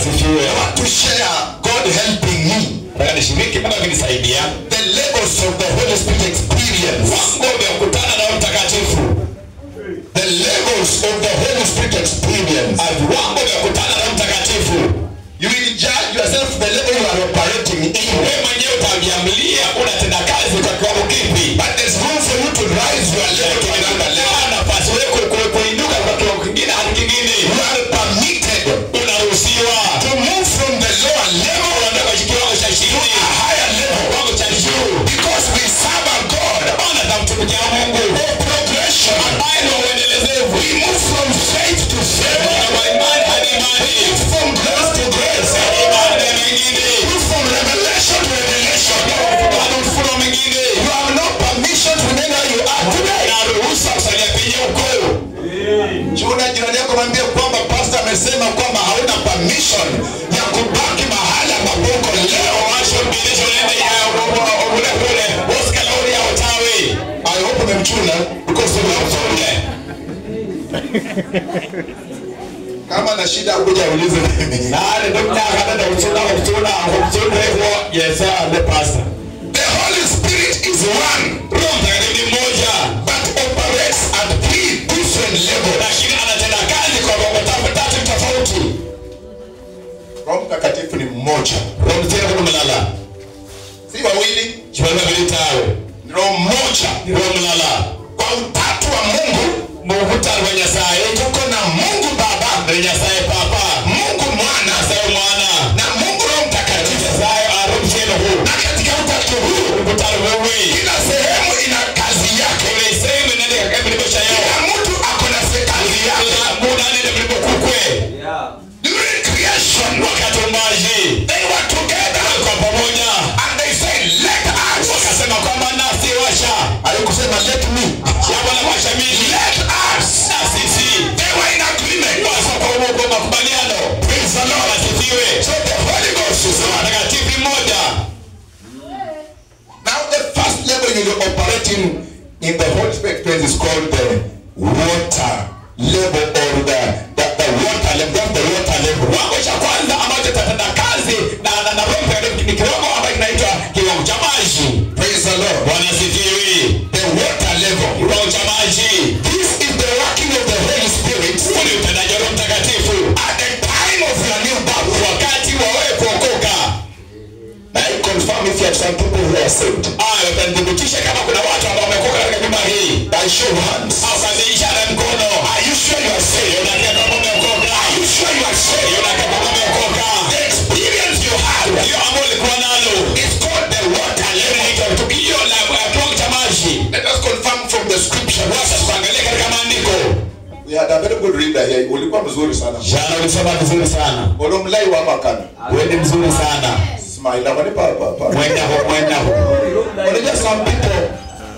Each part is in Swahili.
asifiwe. I want to share God helping me. Nataka nishiriki Mungu akinisaidia. The levels of the Holy Spirit experience. Wango vya kukutana na Roho Mtakatifu. The levels of the Holy Spirit experience. Wango vya kukutana na Roho Mtakatifu. You will judge yourself the level you are operating in. Wewe mwenyewe utajiamulia unatenda kazi kwa kiwango kipi. But there's room for you to rise your level to another level. Nafasi wewe kuinuka kwa kiwango kingine hadi kingine. You are permitted. Unaruhusiwa To move from the lower level kuondoka kiwango cha chini to a higher level. kiwango cha juu. Because we serve a God. Tunamtumikia Mungu. For progression. Ambaye ni uendelezevu. We move from faith to faith. Kwa imani hadi imani. We move from grace to grace. Imani na mengine. We move from revelation to revelation. Hadi ufunuo mwingine. You have no permission to remain where you are today. Na ruhusa kusalia penye uko. Chuna jirani yako mwambie kwamba pastor amesema kwamba hauna permission ya kubaki mahali ambapo uko leo. Washo mbilisho lende ya ule Oscar Lauri ya utawi. I hope umemchuna because you love ule. Kama na shida kuja ulize mimi. Nani dokta akataka kutuna yes sir the pastor. The Holy Spirit is one. Roho Mtakatifu ni mmoja. But operates at three different levels. Lakini anatenda kazi kwa viwango tatu tofauti. Roho Mtakatifu ni mmoja. Roho Mtakatifu ni mlala. Si wawili. Chibana bilitawe. Roho mmoja. Roho mlala. Kwa utatu wa Mungu, Mungu tatu wa Nyasaye. tuko na Mungu Baba, Na Nyasaye Papa. Mungu Mwana, Nyasaye Mwana. na Mungu Roho Mtakatifu. Nyasaye arumsheno huu. Na katika utatu huu, Mkutano wewe. kila sehemu ina kazi yake. Ile sehemu nende kama nimesha yao. Kila mtu ako na kazi yake. Muda nende mlipo kukwe. During creation, Wakati maji. they were together Kwa pamoja. and they said, let us. Wakasema kwamba nasi washa. Alikusema let me. Jambo la washa mimi. Let us. Na sisi. They were in agreement. Wasa kwa Mungu makubaliano. Praise the Lord. Asifiwe. So the Holy Ghost is one. Mtakatifu mmoja. Now the first level you will operate in the Holy Spirit experience is called the water level or the water level. That's the water level. Kiwango cha kwanza ambacho tatenda kazi na Roho Mtakatifu ni kiwango ambacho kinaitwa kiwango cha maji. Praise the Lord. Bwana asifiwe. The water level. Kiwango cha maji. This is the working of the Holy Spirit Huu ni utendaji wa Roho Mtakatifu. at the time of your new birth. Wakati wa wewe kuokoka. Now I confirm if you have some people who are saved. Utanithibitisha kama kuna watu ambao wameokoka katika nyumba hii. By show of hands. Au kazi ishara ya mkono. Are you sure you are saved? Unakia kama umeokoka. Are you sure you are saved? Unakia kama umeokoka. The experience you had Hiyo ambalo ulikuwa nalo. is called the water level. Inaitwa tukio la kiwango cha maji. Let us confirm from the scripture. Wacha tuangalie katika maandiko. We had a very good reader here. Ulikuwa mzuri sana. Jana ulisema vizuri sana. Olomlai wa makana. Wewe ni mzuri sana. Smile. I want to papa. Mwenda ho. Unajua some people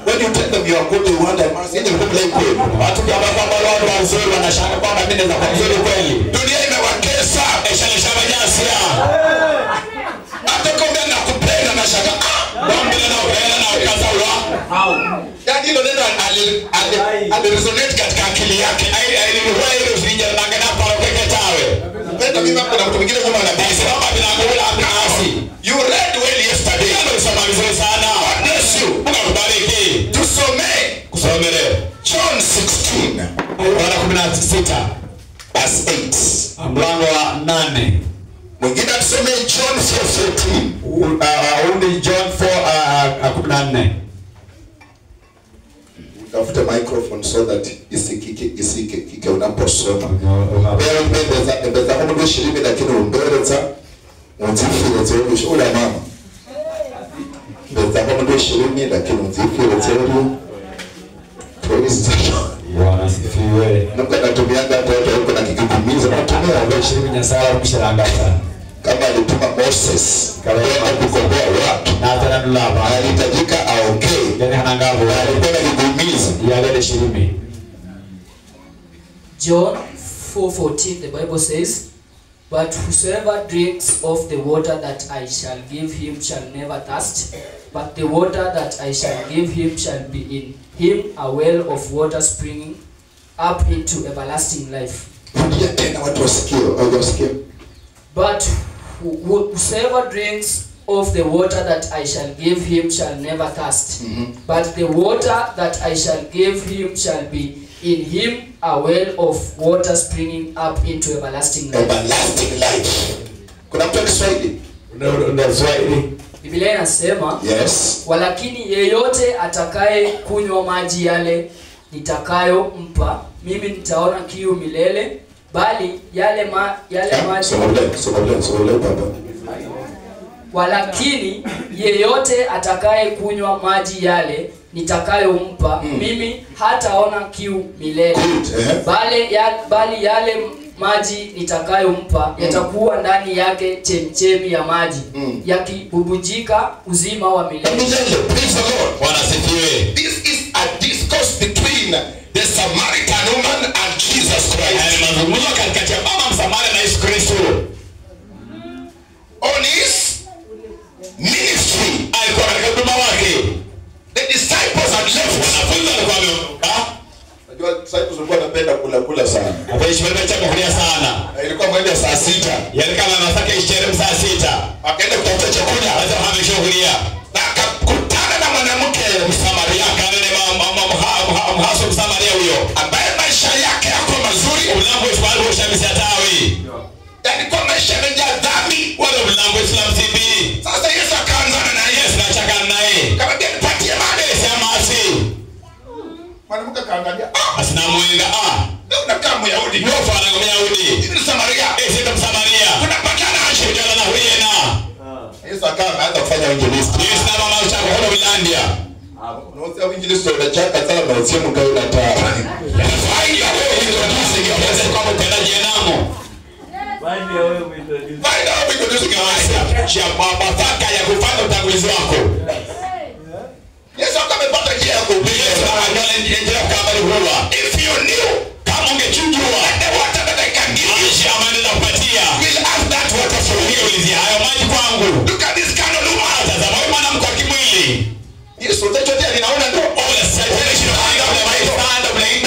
when you tell them you are good, they wonder, "Man, sije kumlai kweli." Watu kama watu wazuri wanashanga kwamba mimi naweza kuwa mzuri kweli. Dunia imewakesa. Shamba jasia. Hata kama nakupenda na shaka. Bombe na upenda na ukazawa. Yaani hilo neno aliresonate katika akili yake. Ilikuwa ile usinja na ngana para kweke tawe. Penda mimi hapo na mtu mwingine nyuma na bisi. Sema bila ngula kasi. You read well yesterday. Ulisoma vizuri sana. Bless you. Mungu akubariki. Tusome Kusomele. John 16 Bwana 16. verse 8. Mlango wa 8. Mwingine tusome John 4:14. Undi John 4:14. Tafute microphone so that isikike unaposoma. Mbeza kama ndio shirika lakini umbeleza unzifile zero shula mama. Mbeza kama ndio shirika lakini unzifile zero. Praise the Lord. Bwana asifiwe. Nuka natumianga hata huko na kikugumiza natumia Ndio shirika nyasara kushirangata. kama alituma Moses kama kukomboa watu Na hata ndulaba. alihitajika aongee. Yani hanangabo. Alikuwa na kigumiza. Yale shirimi. John 4:14, the Bible says, "But whosoever drinks of the water that I shall give him shall never thirst, but the water that I shall give him shall be in him a well of water springing up into everlasting life." Rudia tena watu wasikie, au wasikie. But whosoever drinks of the water that I shall give him shall never thirst. But the water that I shall give him shall be in him a well of water springing up into everlasting life. Everlasting life. Kuna mtu Kiswahili? Ndio Swahili. Biblia inasema, yes, walakini yeyote atakaye kunywa maji yale nitakayompa, mimi nitaona kiu milele, bali yale maji Sobole baba. Walakini yeyote atakaye kunywa maji yale nitakayompa, mimi hataona kiu milele. Bali yale maji nitakayompa yatakuwa ndani yake chemchemi ya maji yakibubujika uzima wa milele. Praise the Lord. Bwana asifiwe. This is a discourse between the Samaritan woman and Jesus Christ. Mazungumzo katikati ya mama Msamaria na Yesu Kristo. On his ministry, alikuwa katika huduma wake. The disciples had left. Wanafunzi walikuwa wameondoka. Unajua disciples walikuwa wanapenda kula sana. Hapaishi wewe chakula sana. Ilikuwa mwendo saa 6. Yaani kama anataka ishtere saa 6. Akaenda kutafuta chakula, hata ameshuhudia. Na akakutana na mwanamke Msamaria, kana ni mhaso Msamaria huyo. Ambaye maisha yake yako mazuri, ulango isbalu shamisiatawi. Yaani kwa maisha yamejaa dhambi, wala ulango Islam TV. Sasa Yesu akaanzana na Yesu na chakana naye. Kama ndiye nipatie mali sema asi. mwanamke kaangalia, Asina mwenga unakaa Myahudi. Ndio fana kwa Myahudi. Ni Samaria. Sio Msamaria. Tunapatana aje jana na huyo na. Yesu akaanza kufanya injilisti. Yesu na mama uchako hono Bilandia. Unaosema injilisti unachaka sana na usimu kai na taa. Faidi ya wewe ndio tunasema kwa mtenda jenamo. Faidi ya wewe umeintroduce. Faidi ya wewe umeintroduce kwa Aisha. Mafaka ya kufanya utangulizi wako. Yesu akamepata njia ya kuhubiri. Angalia njia ya kabari huwa. If you knew, kama ungechujua the water that I can give you, Aisha amani na kupatia. Will have that water for you. Ulizia hayo maji kwangu. Look at this kind of woman. Tazama huyu mwanamke wa kimwili. Yesu utachotea ninaona ndio all the celebration of the blind.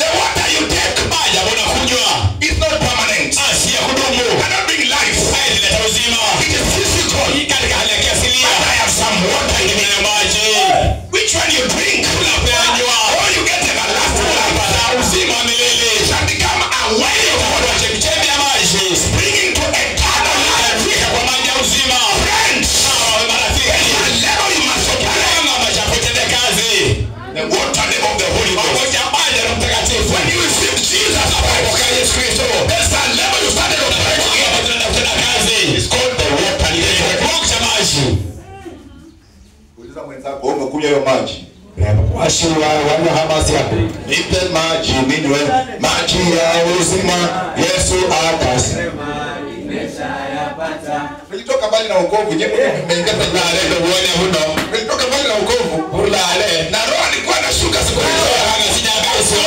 The water you take, maji ambayo unakunywa, is not permanent. Si ya kudumu. Cannot bring life. Haileta uzima. It is physical. Hii katika hali ya kiasilia. I have some water in the maji. Which one you drink? Unapeanywa. Or you get everlasting life. Na uzima wa milele. Shall become a well of water. Chemchemi ya maji. Springing to eternal life. Kwa maji ya uzima. Friends. Marafiki. Leo you must obey. Kama machapotende kazi. The water name of the Holy Ghost. When you receive Jesus Christ, that's the level you started operating. It's called the water. Uliza mwenzako umekunywa hiyo maji. Washiwa wale hamasi yako. Nipe maji ninywe, maji ya uzima. Yesu akasema nimeshayapata. Nilitoka mbali na wokovu, nyewe mmeingia kwenye leo uone huno. Nilitoka mbali na wokovu, ulale. Na roho alikuwa anashuka siku hizo. Sinyagaso.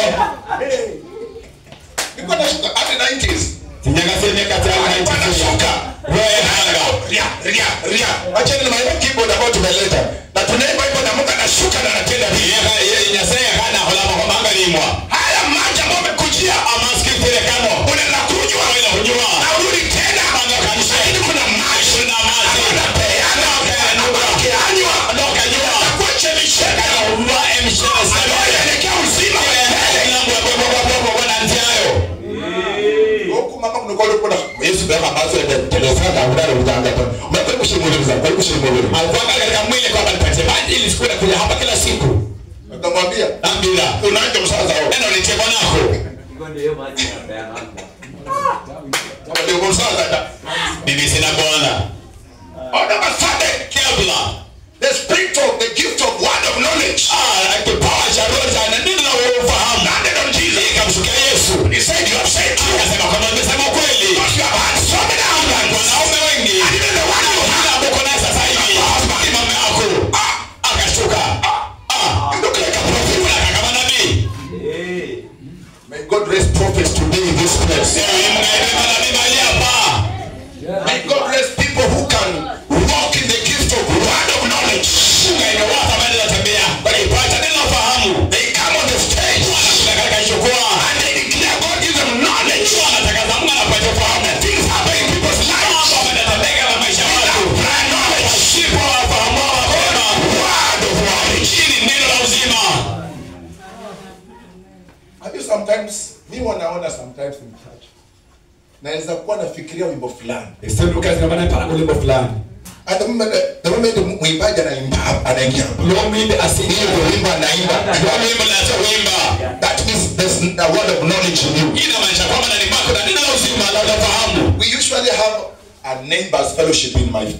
Nilikuwa nashuka hadi 90s. Sinyagaso miaka 90s. Anashuka. Wewe hanga. Ria. Acha ni maana keyboard ambayo tumeleta. Na tunaimba hivyo na Mungu anashuka na anatenda hivi. Inasema kana holama kwa mangalimwa. Haya maji ambayo umekujia amaskitire kano. Unaenda kunywa. Na urudi tena. Anga kanisa. Lakini kuna maji. Kuna maji. Unapeana. Unapeanywa. Unakanywa. Kwa chemisheka. Uwa emisheka sana. Unaelekea uzima. Mungu wa Bwana ndiayo. Huko mama mnukolo kuna Yesu baba bazo ya telefona unalo utanga. Umekuwa kushimuliza, kwa kushimuliza. Alikuwa katika mwili kwa balipate maji ili siku kuja hapa kila siku. Akamwambia, "Ambira, unaenda msasa wao." neno ni chebo nako. Ngoja hiyo maji napeana hapo. Kama ndio msasa Bibi sina bwana. Order my father, Kebla. the spirit of the gift of word of knowledge. Kipawa cha roho cha neno la ufahamu. Landed on Jesus. Ikamshukia Yesu. He said, you have said. Akasema kama umesema kweli. Because you have had so many husbands. Wanaume wengi. And even the one you have. Uko naye sasa hivi. Mama yako. Akashuka. You look like a prophet. Unakaa kama nabii. May God raise prophets today in this place. May God raise people who can walk in the gift of word of knowledge. They come on the stage and they declare God gives huwa naona sometimes in church. Naweza kuwa nafikiria wimbo fulani. Sasa ukazi kama nataka wimbo fulani. Hata the moment mwimbaji anaingia. No mean asiye wimbo anaimba. No wimbo na wimba. That means there's a word of knowledge in you. Inamaanisha kwamba ndani mwako na nina uzima na unafahamu. We usually have a neighbors fellowship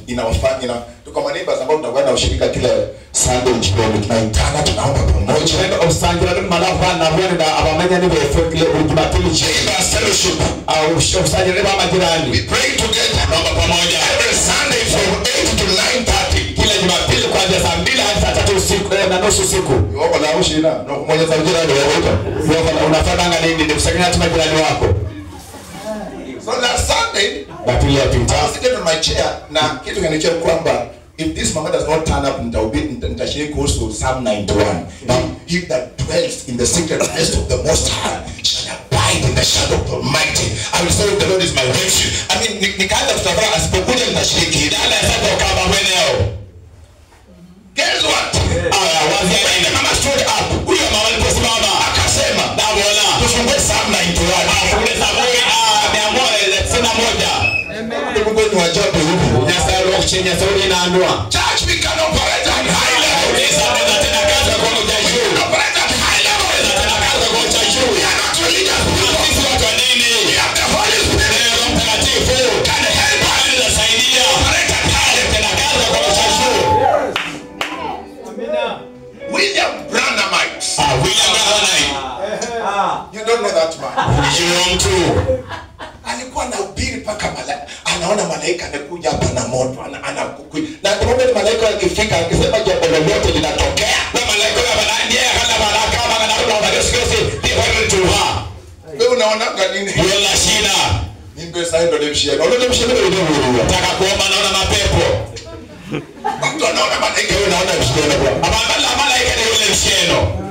in our family. Tuko ma neighbors ambao tunakuwa na ushirika kila Sunday jioni, tunaitana tunaomba pamoja. Neno usangira ni malafa na wenda abamenya ni befe kile Jumapili neighbors fellowship au usangira ni majirani. We pray together, tunaomba pamoja every Sunday from 8 to 9:30. Kila Jumapili kuanzia saa 2 hadi saa 3 usiku na nusu usiku. Wako la ushina na kumwonyesha jirani wako. Unafanya nini? Ni kusangira tu majirani wako. So last Sunday, I was sitting on my chair. Na kitu kanichia kwamba if this mama does not turn up, nitashiriki kuhusu Psalm 91. He that dwells in the secret place of the Most High shall abide in the shadow of the Almighty. I will say the Lord is my refuge. I mean, nikaanza kutafakari asipokuja nitashiriki. Dada sasa kama mweneo. Guess what? When the mama stood up, huyo mama aliposimama akasema, "Dabola, tufungue Psalm 91." Afungue Zaburi sina moja. Mungu ni wajabu huko. Nyasa roho chenya sauri na andua. Church we can operate at high level. Isa ndio tena kaza kwa juu. Operate at high level. Tena kaza kwa juu. We are not religious. Sisi watu wa dini. We have the Holy Spirit. Roho Mtakatifu can help us. Anasaidia. Operate at high level. Tena kaza kwa juu. Amina. William Branhamite. William Branhamite. You don't know that man. You want to. Alikuwa anahubiri paka anaona malaika anakuja hapa na moto anakukuja. Na kwa moment malaika akifika akisema jambo lolote linatokea. Na malaika ndiye kana baraka kama na roho ya Yesu ndio wanatuha. Wewe unaona nini? Wala shida. Nimbe sasa ndio nimshia. Unaona mshia ndio ndio. Nataka kuomba naona mapepo. Mtu anaona malaika wewe unaona mshia ndio. Abangala malaika ni yule msheno.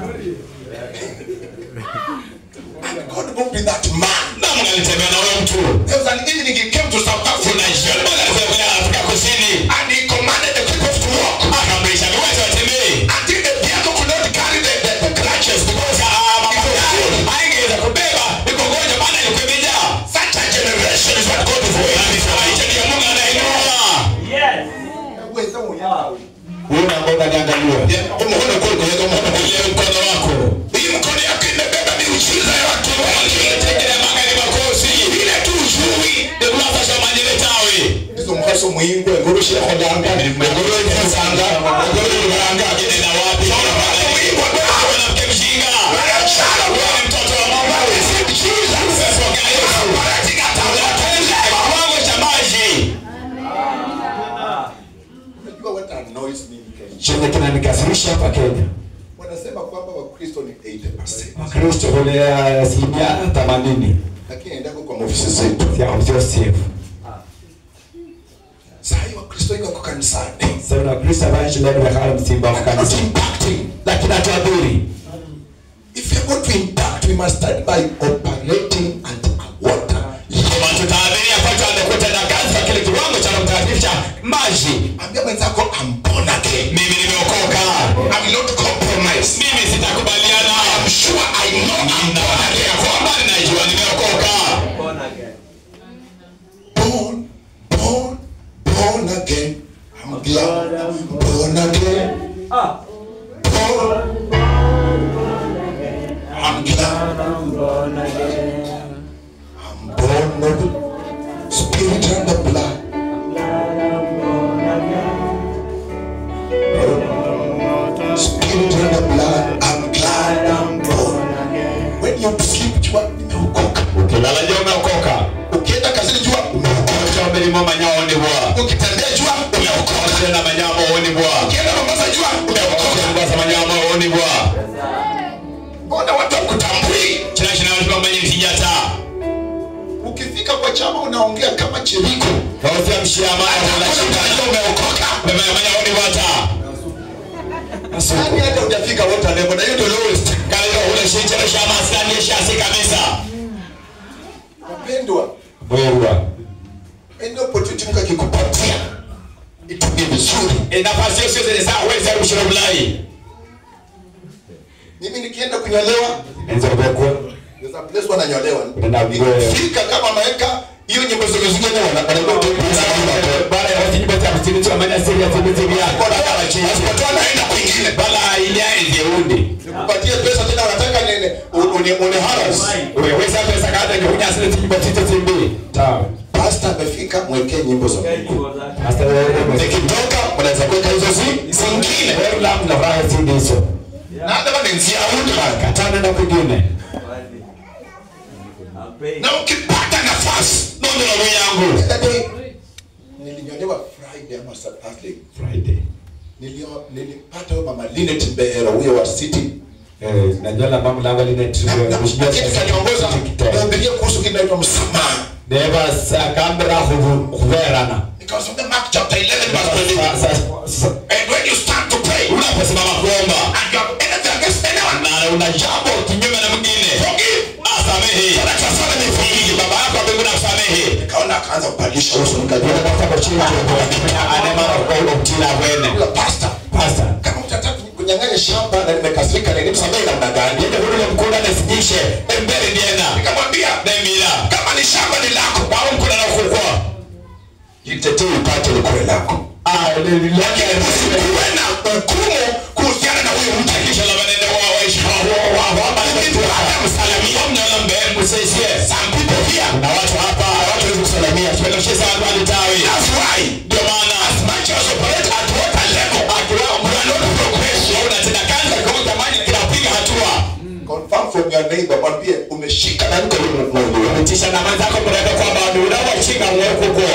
God moved with that man. Na Mungu alitembea na huyo mtu. There was an evening he came to South Africa. Afrika Kusini. And he commanded the people to walk. Akamrisha wote watembee. Until the vehicle could not carry the crutches because haingeweza kubeba mikongojo maana ilikuwa imejaa. such a generation is what God is doing. Ndio Mungu anainua. Yes. Una ngoja niangalie. Umeona kwa Ile mkono wako. hii mkono yako imebeba miujiza ya watu wengi. Tekele magari makosi. Ile tu ujui. Ndio tunafanya majira tawi. Hizo mkaso muhimu ngoroshe hodanga. Ngoro ifasanga. Ngoro ibanga Nenda wapi? muhimu Wewe na mke mjinga. Wewe mtoto wa mama. Kiwango cha maji. Unajua what annoys me in Kenya? Chenye kinanikasirisha hapa Kenya. Wanasema kwamba Wakristo ni 80%. Kristo hulea asilimia 80 Lakini endako kwa ofisi zetu. ya Joseph. Sasa Wakristo wako kanisani. Sasa na Kristo baadhi leo wakala msimba wa Not kanisa. impacting. Lakini hatuadhuri. If you're going to impact, we must start by operating at water. Kama tutaadhiria kwanza anakuta na kazi kile kiwango cha mtakatifu maji. Ambia mwenzako I'm born again. Mimi nimeokoka. I will not compromise. Mimi sitakubaliana. I'm sure I know I'm born again. Kwamba ninajua nimeokoka. Born again. Born again. I'm glad I'm born again. Born. I'm glad I'm born again. I'm born of the Spirit and the blood. Spirit and the blood. I'm glad I'm born again. When you sleep, jua umeokoka. Ukilala jua umeokoka. Ukienda kazini, jua umeokoka. Mbele mama nyao ni bwa. Ukitembea, jua umeokoka. Tena manyamo ni bwa. Ukienda Mombasa, jua umeokoka. Mombasa manyamo ni bwa. Mbona watu wakutambui? Tunashindana mwenye msijata. Ukifika kwa chama unaongea kama chiriko. Hawezi mshiama Unashindana umeokoka. Mama manyao ni bwa. Sasa hata hujafika water level na hiyo ndio lowest. Kale ule shida shama sani shasi kabisa. Wapendwa, Bora. any opportunity ukikupatia itakuwa vizuri. Nafasi hiyo sio za wewe ushauri. Mimi nikienda kunyolewa, Enza kwa there's a unless wananyolewa. Fika kama maeka hiyo nyimbo zote zingine wanakwenda bara ya watu nyimbo za mtini tu amanya siri ya timu ya kwa dada chini. Watu wanaenda kwingine bala ile ile undi. Nikupatie pesa tena unataka nene une haras. Wewe pesa kada ni unyasi ile nyimbo tito timbi. Sawa. Pastor amefika mwekee nyimbo za Mungu. Pastor wewe ukitoka unaweza kuweka hizo zingine. Wewe labda furaha hizo. Na hata bado nzia unda katana na kwingine. Na ukipata nafasi ndio roho yangu. Nilinyolewa Friday ama Saturday. Friday. Nilipata mama Linet Mbehero huyo wa City. Najua mama langu Linet mshimia kaniongoza. Naambia kuhusu kinaitwa msamaha. Deva sakambra huverana. Because of the Mark chapter 11 verse 20. And when you start to pray, unaposimama kuomba, and you have anything against anyone, na una jambo kinyume na mwingine, forgive. Asamehe. Tunachofanya ni forgive. Baba yako mbinguni asamehe. Kaona akaanza kubadilisha uso nikajua nataka kuchinja kwa anema kwa utina wene. Pastor. Kama utataka kunyang'anya shamba na nimekasirika na nimsamehe namna gani? Ndio yule mkunda nasijishe. Mbele ndiena. Nikamwambia, "Demira, kama ni shamba ni lako, au mkunda na kukua. Jitetee upate ukwe lako." Lakini usikuwe na hukumu kuhusiana na huyo mtu kisha la maneno wa msalamia mnyona mbele msesie. Some people here na watu hapa watu kusalamia tunashisa watu tawi. That's why ndio maana as much as operate at what level akira mwana progress una tena kanza kwa jamani kinapiga hatua. Confirm from your neighbor mwambie umeshika na mko Mungu. Umetisha na manza kwa mreka kwa bado unawashika mweko kwa.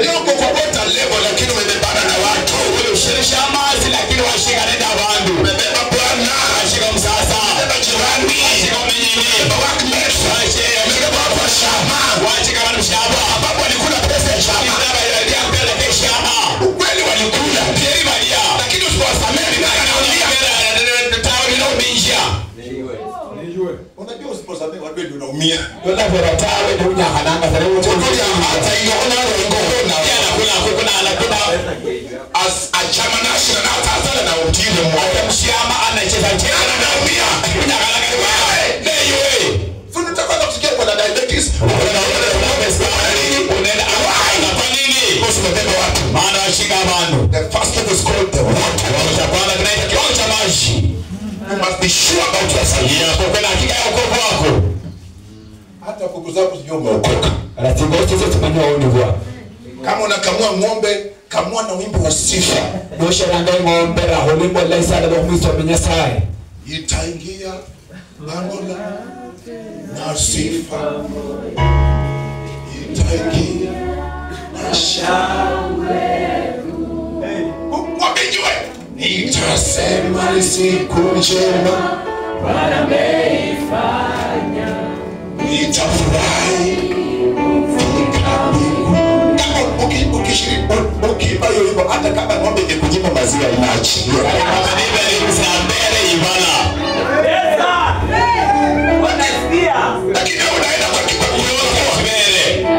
Leo uko kwa bota level lakini umebebana na watu. Wewe ushirisha amazi lakini washika nenda bandu. Umebeba bwana, washika msasa. Umebeba jirani, washika mwenyewe. Umebeba workmate, umebeba kwa shamba. Washika kama mshamba. Hapo walikula pesa ya shamba. Ndio ya mbele kwa shamba. Ukweli walikula. Pili Maria. Lakini usiwasamehe na anaambia tawi leo ninja. Unajua usiposamehe watu ndio unaumia. Ndio na tawi ndio unahananga sasa wote. Hata hiyo as a German national hata na utile mmoja mshamba anacheza tena anaumia unakala wewe wewe funu tafadhali kusikia kwa diabetes unaenda kwa nini usimebeba watu maana washika bando the first thing is called the water cha kwanza kinaita kiwango cha maji you must be sure about yourself kwa kweli hakika ya wokovu wako hata kuku zako sio umeokoka ratiba zote tumanywa ni bwana kama unakamua ng'ombe kamua na wimbo wa sifa dosha ranga ng'ombe ra holimbo laisa da mwisto menyasai itaingia langola na sifa itaingia na shawe wapijwe nitasema siku njema Bwana ameifanya nitafurahi ukiimba hiyo hivyo hata kama ng'ombe ingekunyima maziwa inachi lakini unaenda kwa kiboko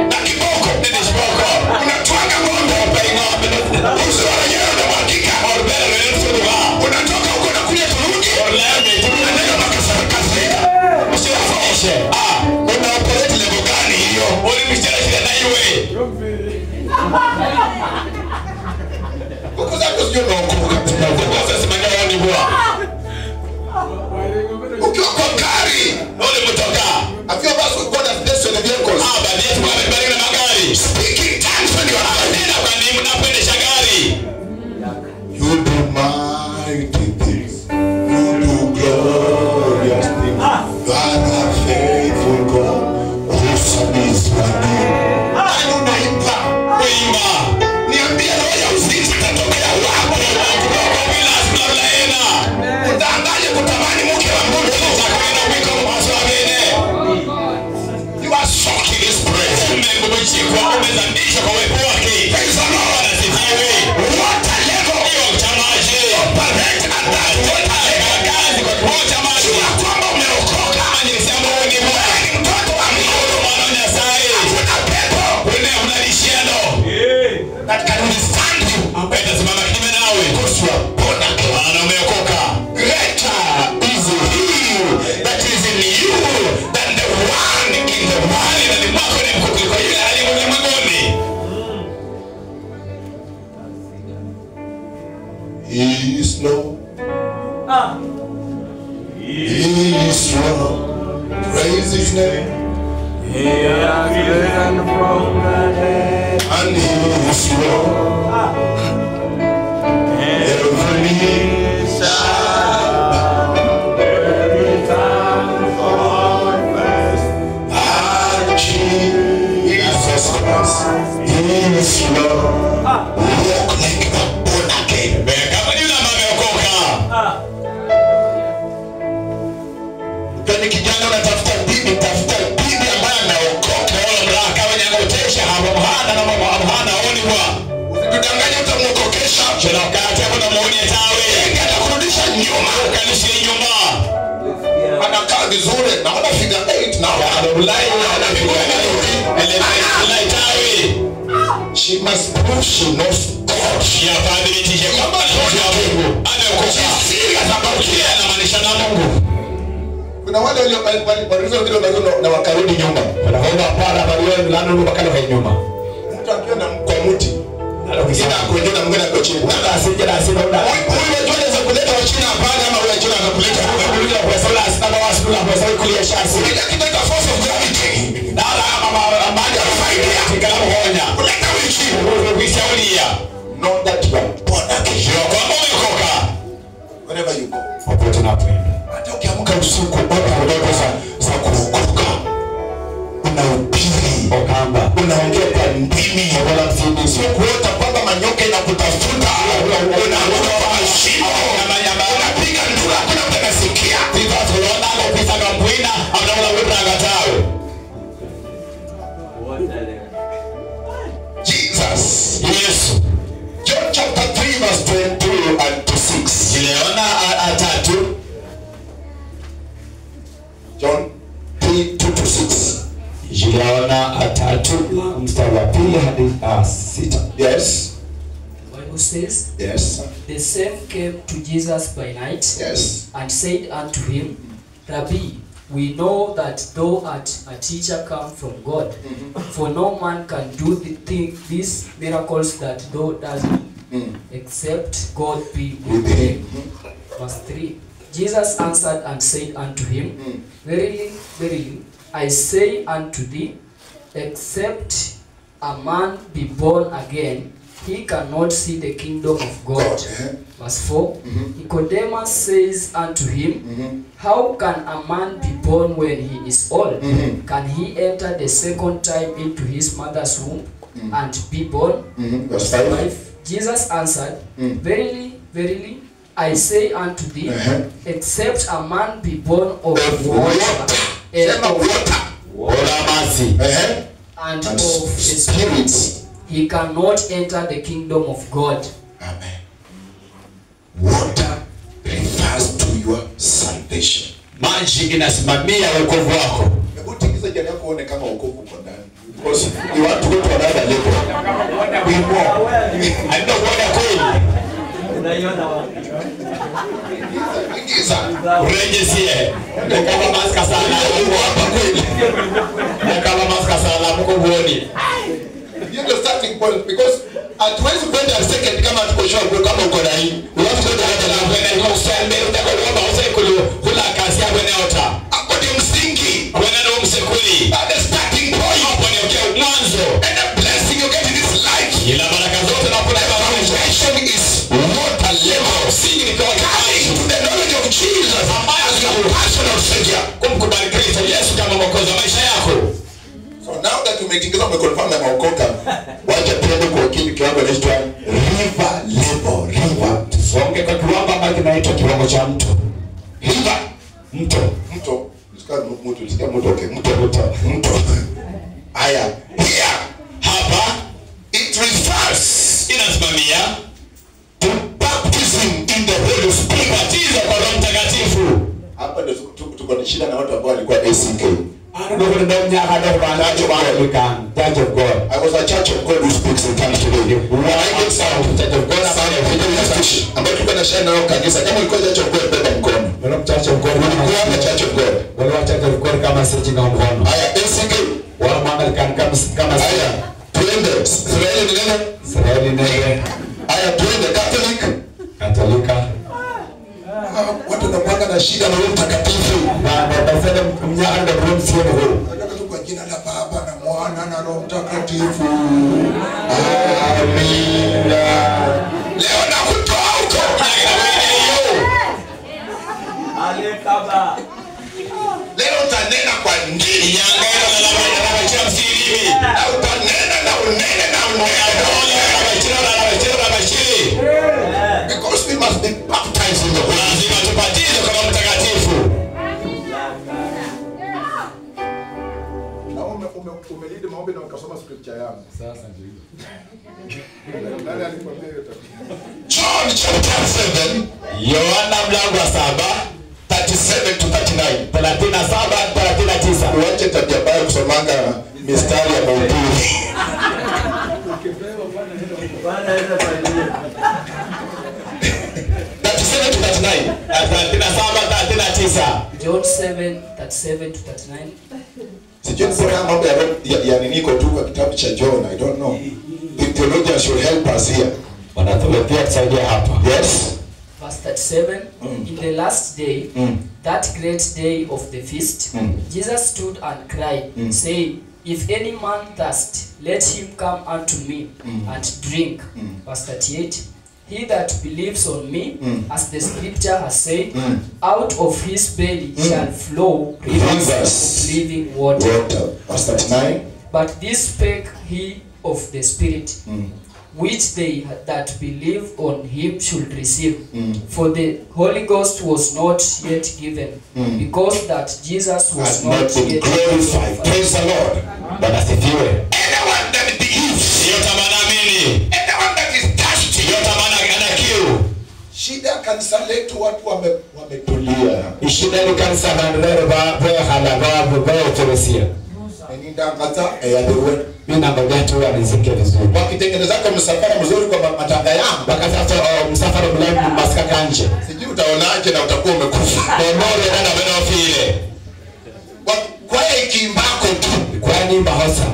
na kiboko unatwanga ng'ombe uso wa wenyewe unamwakika unatoka huko na kuja turudi unaenda makasarikasika usiwafoshe unaoperate level gani hiyo ulimishara shida na iwe kuku zako sio naokoka sasa simanya ni bwa ukiwa kwa gari ole mtoka afio basi God has blessed you in the vehicles baadhi yetu wamebali na magari speaking tongues when you are nenda kwa nini mnapendesha gari you do mighty things you do glorious things you are a faithful God who is my name unaimba niambia roho ya uzinzi itatokea wapi bila sinaona utaangaje kutamani mke wa Mungu utakwenda mwiko mwazo wengine you are shocking this praise umechikwa umezandisha kwa uwepo wake praise the Lord asifiwe what a level hiyo chamaji operate and that what a level kazi kwa kiwango cha maji ya kwamba umeokoka nilisema wewe ni mtoto wa Mungu mwana wa Nyasai hakuna pepo una lishendo that can withstand you ambeta simama kinyume nawe kuswa pona maana umeokoka greater is he that is in you than the He has risen from the dead. And he is Lord. Every knee shall bow, every tongue confess And Jesus Christ is Lord. Walk like a born again. kama ni yule ambaye ameokoka. Kani kijana unatafuta bibi, tafuta bibi ambaye ameokoka. Wala mlaka wanyangotesha hapo mhana na mama mhana oni bwa. Usidanganye utamwokokesha. Shona wakati hapo na muone tawe. Atakurudisha nyuma. Kanishie nyuma. Anakaa vizuri. Naona figure 8 na Ulai ulai tawe. she must prove she knows God. Ya padri tije kama ni Mungu. Ameokoka. Atabakia na maanisha na Mungu. Kuna wale walizo vile na wakarudi nyuma. Wanaomba para barua mlano mpaka na nyuma. Mtu akiwa na kwa mti. Ina kuendelea na mwingine kwa chini. Ndio asije na asije ndio. Huyu anaweza kuleta wa China hapana ama huyu China anakuleta Kulia kwa sala asina wasu kwa sala kulia shasi. Ile kitaka force of gravity. Dala mama ambaye anafaidia kikala honya. Kuleta wichi. Kuishaulia. Know that you are born again. Sio kwamba umekoka. Wherever you go. Popote unapoenda. Hata ukiamka usiku baba ndoto za kuokoka. Unahubiri. Okamba. Unaongea kwa ndimi wala msindi. sio kuota kwamba manyoka inakutafuta. Unaona kwa mashimo. Unapiga ndura kuna mtu anasikia. Tiba tulona kupita ngambwina amnaona wewe ngatawe. Jesus. Yesu. John chapter 3 verse 22 and to 6. Jileona atatu. John 3 2 to 6. Jileona atatu mstari wa 2 hadi 6. Yes. The Bible says, Yes. the same came to Jesus by night Yes. and said unto him, Rabbi, we know that thou art a teacher come from God, for no man can do these miracles that thou doest, except God be with him. Verse 3. Jesus answered and said unto him, Verily, verily, I say unto thee, except a man be born again, he cannot see the kingdom of God. Verse 4. Nicodemus says unto him, How can a man be born when he is old? Can he enter the second time into his mother's womb and be born? Verse 5. Jesus answered, Verily, verily, I say unto thee, except a man be born of water and of the Spirit, he cannot enter the kingdom of God. Amen. Water refers to your salvation. Maji inasimamia wokovu wako. Hebu tingiza jirani yako uone kama wokovu uko ndani. Because you want to go to another level. We more. Ndio kuona kweli. Unaiona wapi? Ingiza. Urejesie. Ndio kama maska sana Mungu hapa kweli. Ndio kama maska sana Mungu huoni. You're the starting point because at once you find a second kama tuko sure kama uko na hii. You have to go to another level. Kwenda kwa usambe utakuomba usekulu kula kazi yako inaota. Hapo ndio msingi. Kwenda ndio msekuli. At the starting point. Hapo ni okay mwanzo. And the blessing you get in this life. Ila baraka zote na kuna Foundation is water level. msingi ni kwa Coming to the knowledge of Jesus as your personal savior. kumkubali Kristo Yesu kama mwokozi wa maisha yako. So now that umetingiza umeconfirm na maokoka, wacha tuende kwa kile kiwango kinaitwa river level. River. Songe kwa kiwango ambacho kinaitwa kiwango cha mto. River. Mto. Mto. Usikia mto, okay. Mto. Aya. Here. Hapa It refers inasimamia to baptism in the Holy Spirit. ubatizo kwa Roho Mtakatifu. Hapa ndio tuko na shida na watu ambao walikuwa ACK. Church of God. I was a church of God who speaks in tongues today. When I get sound, church of God, ambayo tulikuwa na share nao kanisa. Kama ulikuwa church of God, beba mkono. Church of God. Ulikuwa na church of God. Wale Church of God kama sisi na mkono. Aya, ACK. Wale American kama Aya, twende. Israeli ni neno. Israeli nene. Aya, twende Catholic. Katolika. Watu wanapanga na shida na Roho Mtakatifu. Na basada mnyaka ndio Roho sio huru. Nataka tu kwa jina la Baba na Mwana na Roho Mtakatifu. Amina. Leo nakutoa huko. Alekaba. Leo utanena kwa ndimi. Nyangero na lama cha msiri. Na utanena na unene na unene. Because we must be baptized in the Holy Spirit. Lazima tubatizwe kama mtakatifu. Na umelidi maombi na ukasoma scripture yangu. Sasa ndio. Nani alikwambia hiyo? John chapter 7. Yohana mlango wa 7. 37 to 39. 37 39. Uache tabia mbaya kusomanga mistari ya mahubiri. Bwana hizo familia. 37 to 39. 37 39. John 7:37 to 39. Sijui mbona mambo ya niko tu kwa kitabu cha John, I don't know. The theologian should help us here. Wanatuletea kusaidia hapa. Yes. Verse 37. In the last day, that great day of the feast, Jesus stood and cried, saying, If any man thirst, let him come unto me and drink. Verse 38. He that believes on me, as the scripture has said, out of his belly shall flow rivers of living water. Verse 39. But this spake he of the Spirit, which they that believe on him should receive. For the Holy Ghost was not yet given, because that Jesus was not yet glorified. Praise the Lord. But as if you were. Anyone that believes, anyone that is thirsty, shida kanisa letu watu wametulia. Shida ni kanisa bandero ba hala ba uteresia. Nindangata yadewe. Mimi nangoja tu alizike vizuri. Wakitengeneza kwa msafara mzuri kwa matanga yangu. Wakati msafara mlema masika kanje. Sijui utaonaje na utakuwa umekufa. Ndio ndio bado vile. Kwa ikimbako tu. Kwa nyimba hosa.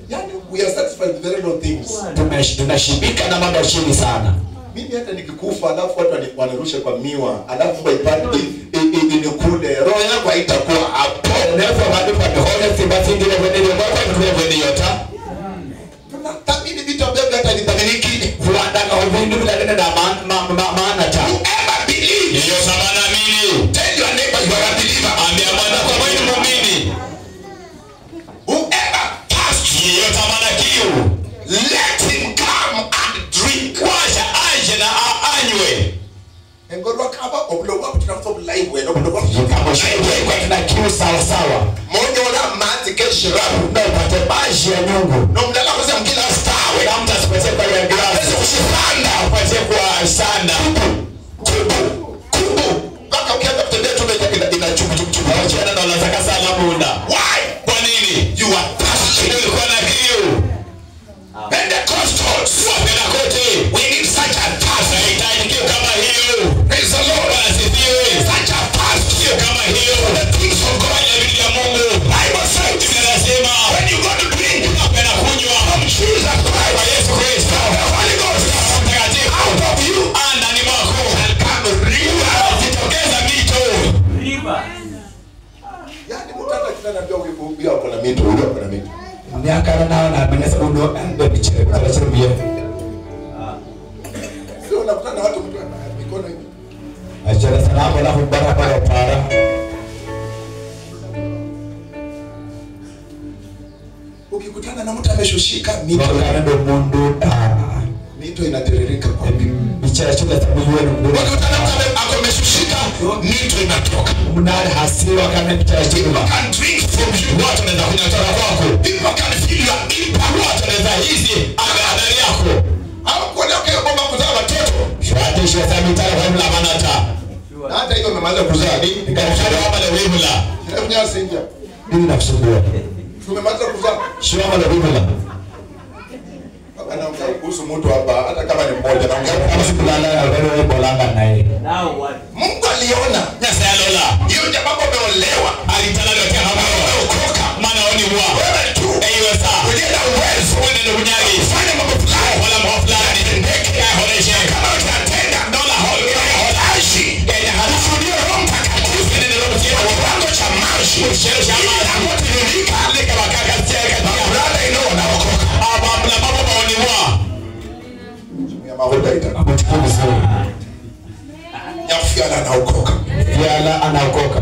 Yani we are satisfied with very low things. Tunashibika na mambo chini sana. Mimi hata nikikufa alafu watu wanirushe kwa miwa alafu waipate inikule roho yangu haitakuwa hapo. Never mind for the whole thing but in the way you go and live in your time. Tunatamini vitu ambavyo hata nitaminiki kuandaka ubindu bila neno na maana ta. Whoever believe hiyo sabana mimi. Tell your neighbor you are a believer. Ambia mwana kwa wewe ni muumini. Whoever thirsts hiyo sabana kiu. Let him come and drink. Wacha aje na anywe. Engorwa kaba oblowa tunafuta live wewe oblowa kama shaiwe kwa tuna kiu sawa sawa. Monyo la mati keshirabu na upate baji ya nyungu. Na mdala kwa mkila stawe na mtu asipate kwa ya glass. Sasa kushipanda upate kwa sanda. Kubu. Baka ukianza kutembea tu ina chupu. Wacha na unataka salamu unda. Why? Kwa nini? You are thirsty. Ulikuwa na kiu. Pentecostals, we need such a task. Kama hiyo. Praise the Lord. Such a task kama hiyo. The things of God ya Mungu. Bible says, inasema when you go to drink, unapenda kunywa from Jesus Christ. Yesu Kristo. The Holy Ghost out of you and ndani mwako and come river. Zitokeza mito. River. Yani mtata kitana ndio ukibumbia hapo na mito, hapo na mito. Miaka nao na benesa uno ndo bichire kwa sababu bia. Sio unakutana watu mtu mikono hivi. Ajala salamu la barabara para. Ukikutana na mtu ameshushika mito ndo mundu mito inatiririka kwa bichara chula tabu yenu. Ukikutana na mtu ameshushika mito inatoka. Mnali hasiwa kama bichara chula. Can drink from you. Watu wanaweza kunywa kutoka kwako. People can feel your impact. Watu wanaweza hisi ndani yako. Au kuona kwa bomba kuzaa watoto. Shwate shwa sabi tala kwa mla manata. Na hata hiyo umemaliza kuzaa ni nikashara hapa leo wimla. Hebu nyasi ingia. Nini nakusumbua? Tumemaliza kuzaa. Shwa mala wimla. Anaongea kuhusu mtu hapa hata kama ni mmoja na ongea kama sikulala wewe bolanga naye. Now what? Mungu aliona nyasa ya Lola. Hiyo jamaa ameolewa. Alitana yote hapa. Ameokoka. Maana oni wa. Wewe tu. Hiyo saa. Unajua uwezo. Wewe ndio mnyagi. Fanya mambo fulani. Wala mambo fulani. Ndeke ya honesha. Kama utatenda dola holi. Holashi. Yenye halafu ndio Roho Mtakatifu. Ndio ndio ndio. Kiwango cha maji. Ushero cha maji. Hapo tulika. Leka wakaka cheka. daita. Amechukua vizuri. Nyafiala anaokoka. Yala anaokoka.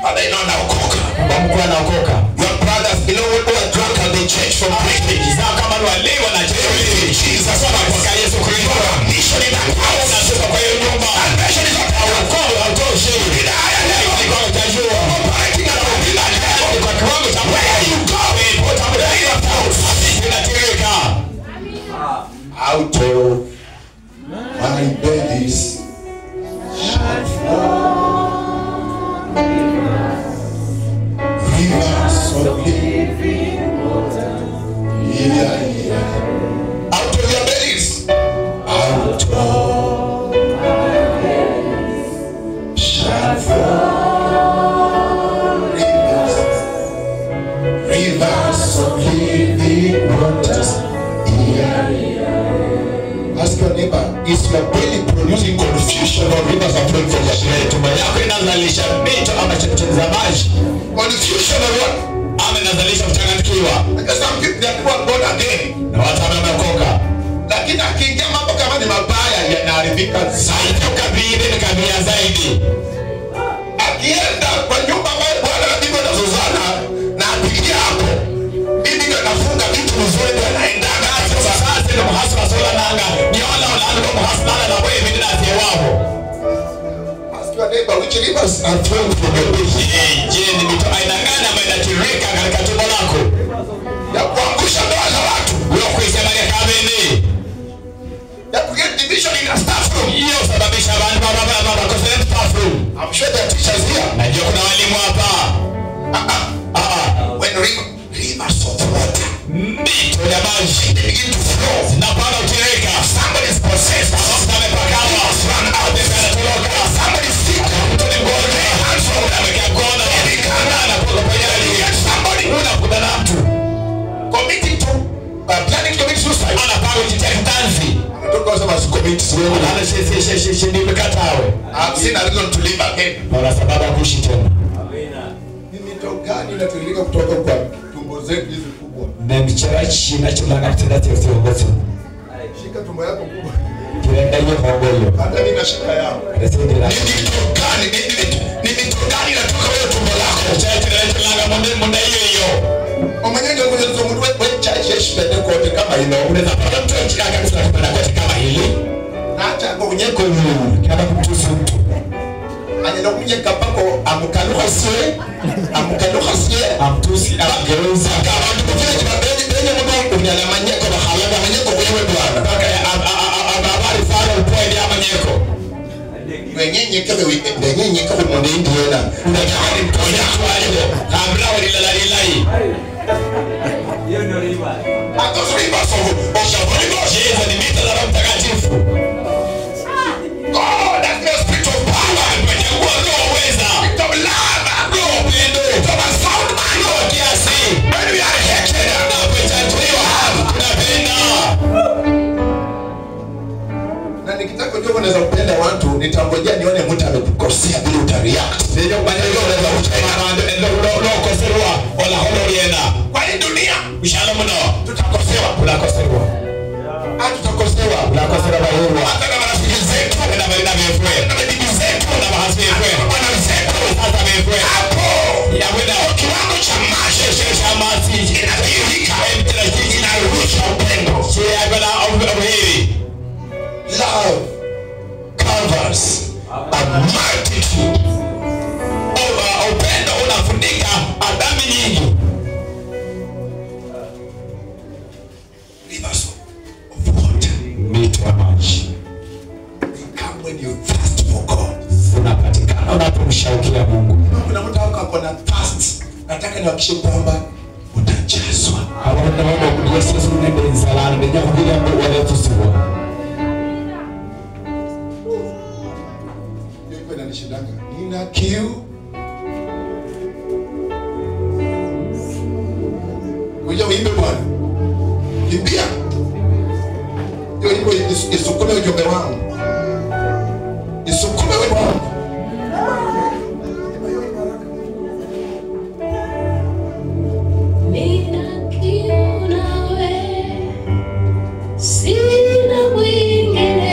Father ina anaokoka. Bamko anaokoka. Your brothers, you know what are drunk and they change from preaching. Zao kama walewa na Jesus kwa Yesu Kristo. Mission in that house. Na sasa kwa hiyo nyumba. Salvation is not our Wokovu hautoshi. Ina haya leo. Ni kwa utajua. Operating at a villa level. Kwa kiwango cha Where you go, inatirika. out of my bellies shall flow rivers of living water. Yeah, yeah. Out of your bellies, out of my bellies shall flow rivers of living waters. Yeah, yeah. Ask your neighbor, is your belly producing confusion or rivers are flowing from your belly? Tumbo yako inazalisha mito ama chemchemi za maji. Confusion or what? Ama inazalisha kuchanganyikiwa. Because some people they are born again. Na watu wameokoka. Lakini akiingia mambo kama ni mabaya yanaharibika zaidi. Ukabili ni kabila zaidi. Akienda kwa nyumba ambayo Bwana na Biblia inazozana na apigia hapo. Bibi ndio anafunga vitu vizuri ndio anaenda. Sasa ndio mhasa wa sola nanga. Ni wala ndio mhasa na wewe mimi na tie wao. Ask your neighbor which rivers are flowing from your belly. Je, ni mito aina gani ambayo inatirika katika tumbo lako? Ya kuangusha ndoa za watu. Wewe kuisema ni kabini. Ya create division in a staff room. Hiyo sababisha abantu baba conference staff room. I'm sure there are teachers here. Najua kuna walimu hapa. When rivers of water Mito ya maji begin to flow, zinapanda kutirika. somebody is possessed. Mtu amepakawa. Run out. Anatoroka. Somebody is sick. Mtu ni mgonjwa. Hands from them. Amekea kona. Anapoka pajali. Somebody Unakuta na mtu committing to planning to commit suicide. anapanga kujitia kitanzi. Don't go so commit suicide. Ana sheshe nimekatawe. I've seen a reason to live again. Kuna sababu ya kuishi tena. Ni mito gani inatiririka kutoka kwa tumbo zetu hizi kubwa? Na micharachi inachulanga kitenda tefsiri wote. Shika tumbo yako kubwa. Kirenda hiyo hongoyo. Hata mimi na shika yangu. Residi la. Ni mito gani? Ni mito gani inatoka wewe tumbo lako? Chachi tunalanga munda hiyo. Omanyenge kwenye tumbo wewe chachi shipende kote kama ino. Unaweza pata mtu anachika kabisa na kote kama hili. Na hata kwenye Kana kumtusu mtu. anyenda kunyeka pako amukaluka sie Amtusi amgeuza. abantu kufika kibabeni benye mudo kunyala manyeko bahalanga manyeko kwewe bwana Paka habari sana upoe ya manyeko. wenyenyeka umuntu indiana Ndakani mtonya kwale. Kabla walilalai. Hiyo ndio riba. those rivers of Holy Ghost. Yesu ni mito za Roho Mtakatifu. God has no spirit of power, Mwenye uwezo uweza. spirit of love, Roho upendo. spirit of a sound mind. Roho kiasi. When we are hated, Tunapenda. na nikitaka kujua unaweza kupenda watu nitangojea nione mtu amekukosea vile utareact. Ndio kufanya hiyo unaweza kucheka mambo ndio koserwa wala holoриена. Kwa hii dunia Mshalo mno. tutakosewa, Unakosewa. tutakosewa. Unakosewa bahuru. Hata na marafiki zetu Na barina vefwe. na bibi zetu Na bahasi vefwe. bwana zetu Sasa vefwe. hapo Ya wenda kiwango cha maisha shamasi. inadhihirika, Kila kitu inarusha upendo. Shia bala obheri. Love covers a multitude. Upendo unafunika adami nyingi. Rivers of water Mito ya maji. they come when you thirst for God. Zinapatikana unapomshaukia Mungu. Kuna mtu ako na thirst, nataka niwahakikishie kwamba utajazwa. Abana babo Yesu nende nzalana ndenya kugira ngo wale tusiwa. Hiyo iko inanishindanga. Nina kiu. Kuja uimbe Bwana. Kimbia. Hiyo wimbo isukume ujumbe wangu. Isukume wimbo wangu. Nina kiu nawe, sina mwingine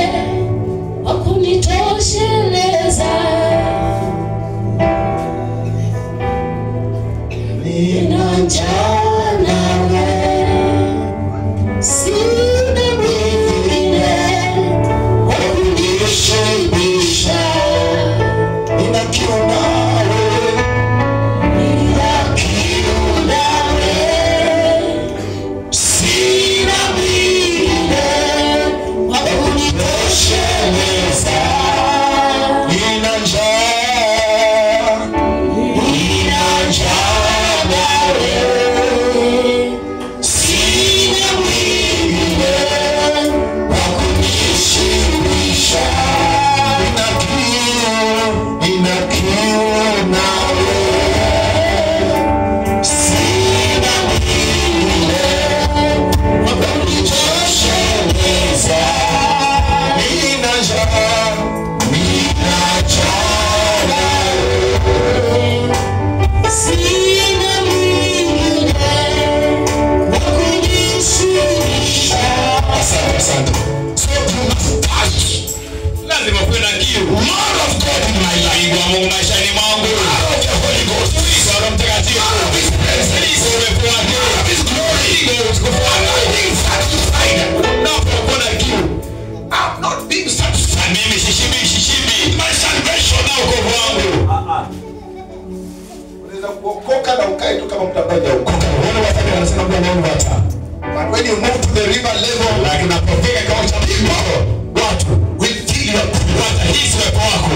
kwambia leo wata. But when you move to the river level, Lakini unapofika kwa cha people, watu will feel your watahisi wepo wako.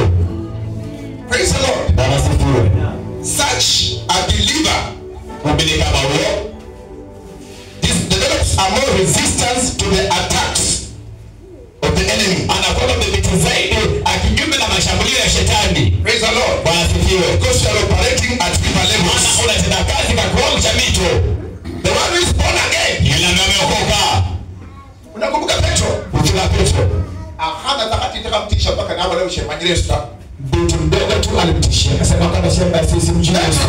praise the Lord. Bwana sifiwe. Such a believer Mubili kama huyo develops a more resistance to the attacks of the enemy. anakuwa mdhibiti zaidi akinyume na mashambulio ya shetani. Praise the Lord. Bwana sifiwe. Because you are operating at river Maana levels. unatenda kazi kwa kiwango cha mito. The one who is born again. Yule ambaye ameokoka. Unakumbuka Petro? Mtuna Petro. Hana takati takamtisha mpaka na wale ushemanyire sta. Binti mdogo tu alimtishia akasema kama shamba sisi mjini Yesu.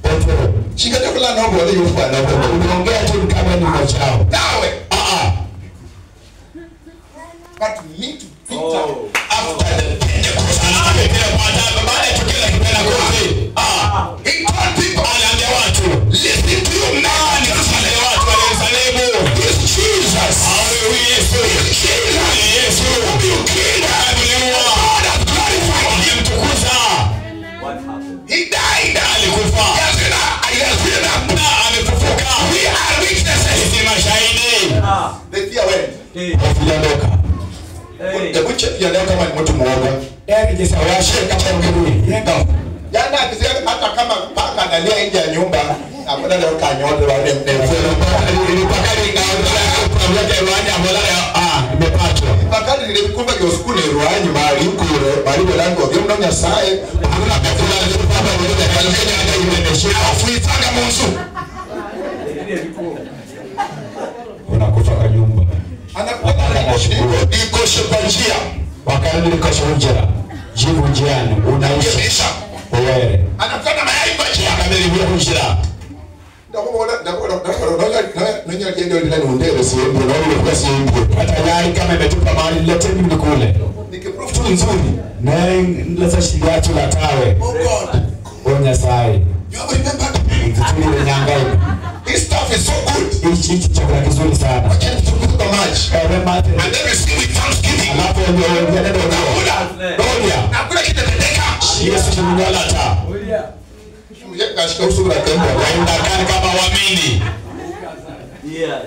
Petro. Shikaje kula na wale yufa na wale. Unaongea tu kama ni mmoja wao. Nawe. But me to Peter After the Pentecost. Baada ya tukio la Pentecost. he told people, Aliambia watu, listen to you man. wale watu wa Yerusalemu. This Jesus. Huyu Yesu. Yesu. You killed him. God has glorified him. Aliyemtukuza. What happened? He died. Alikufa. He has been up. Na amefufuka. We are witnesses. Sisi mashahidi. The fear went. Hey, Wafiandoka. hey. The butcher pia leo kama ni mtu muoga. Kisa washe kama mkuri. Yenda. Jana akisema hata kama paka analia nje ya nyumba, hapo leo kanyote wale mnefu. Ilipakali ngaondola kwa kwa Rwanda mbona nimepatwa. Pakali nilikumba kwa siku ni Rwanda mali kule, bali lango ndio mna Nyasaye, hakuna katila ndio baba ndio kalifanya hata imeendeshia. Afuitanga Mungu. Unakufa kwa nyumba. Anakuwa iko shepanjia. Wakati nilikosha jibu njiani unaishi Yesha. wewe. Anafanya mayai kwa njia. Amelivia kunjira. Nanya kiende ndio ndani ndele sio ndio ndio kwa sio ndio. Hata yai kama imetupa mahali lete mimi kule. Nikiproof tu nzuri. Na nileta shilia tu la tawe. Oh God. Onya sai. You have remembered. Mtutuni ile nyangai. This stuff is so good. Hichi chakula kizuri sana. Wacha tukuze kwa maji. And then we see with thanksgiving. Alafu ndio ndio ndio. Doria. Na kula kiteteka. Yesu tumenyola ta. Kashika usura tendo. Waenda kani kama waamini. Yeah.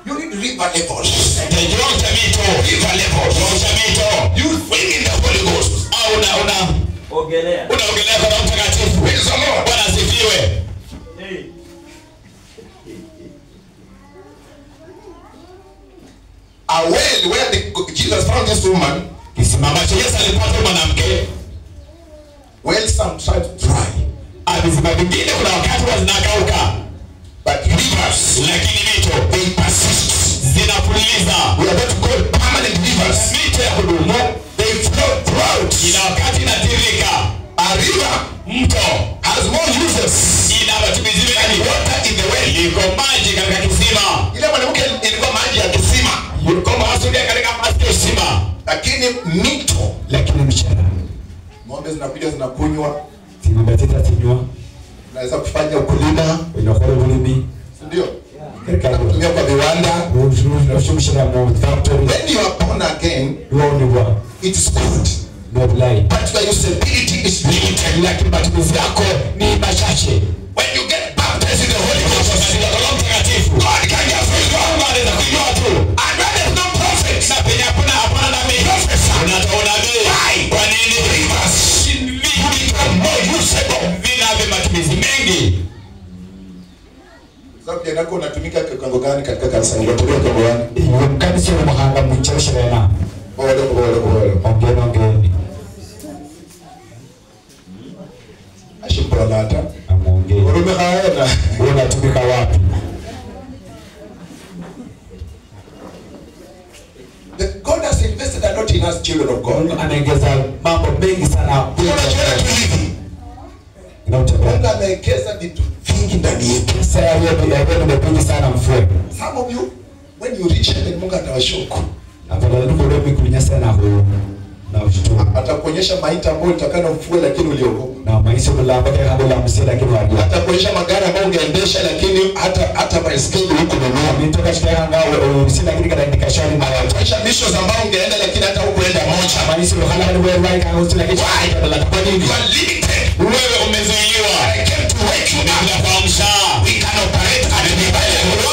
You need river levels. Ndio mito. River levels. Mito. You swim in the Holy Ghost. Una Ogelea. unaogelea kwa Roho Mtakatifu. Praise the Lord. Bwana asifiwe. Hey. A well where Jesus found this woman. Kisimama cha Yesu alipata mwanamke. Well, some tried to dry. Visima vingine kuna wakati huwa zinakauka. But rivers, Lakini mito they persist. zinafuliza. We are going to call permanent rivers. Mito ya kudumu They flow throughout. ina wakati inatirika. A river Mto has more uses. ina matumizi mengi. Water in the well. Iko maji katika kisima. Ile mwanamke ilikuwa maji ya kisima. Yuko mahasudia katika maji ya kisima. Lakini mito, Lakini mchana ng'ombe zinakuja zinakunywa, tinibatita tinywa unaweza kufanya ukulima, inakora bulimi ndio? katika Kutumia kwa viwanda. ushumshira mu factory When you are born again, yuonibwa it is good. not lie. But your usability is limited. Lakini matumizi yako ni machache. When you get baptized in the Holy Ghost, Katika Roho Mtakatifu God can just fill you up. Mungu anaweza kuinua tu. And when there's no prophet, Na penye hapana nabii. Professor. Unatoa unabii. Why? Kwa nini? Rivers become more usable. Vinavyo matumizi mengi. Sababu jana yako unatumika kiwango gani katika kanisa hili? Unatumia kiwango gani? Iyo kanisa yo muhanga mu cyosherena. Bora. Ongeni. Ashipolata. Amongeni. Urume haona. Unatumika wapi? God has invested a lot in us children of God. Mungu anaongeza mambo mengi sana. Tunachoona tu hivi. Inautembea. Mungu amewekeza vitu vingi ndani yetu. Pesa ya wewe imepingi sana mfue. Some of you, when you reach heaven, Mungu atawashuku. Afadhali ndio kulinya sana huo. Na ushtuka. Atakuonyesha maiti ambayo utakana mfue lakini uliogopa. Na maisha mlamba kwa habo la msela lakini wajua. Atakuonyesha magari ambayo ungeendesha lakini hata baiskeli huko nunua. Mitoka shika ngao usina lakini kada ndikashani na Atakuonyesha missions ambayo ungeenda lakini hata hukuenda moja. maisha lohala ni wewe right kama usina lakini kwa nini? You are limited. Wewe umezuiliwa. I came to wake you up. Ninakuamsha. We can operate at the level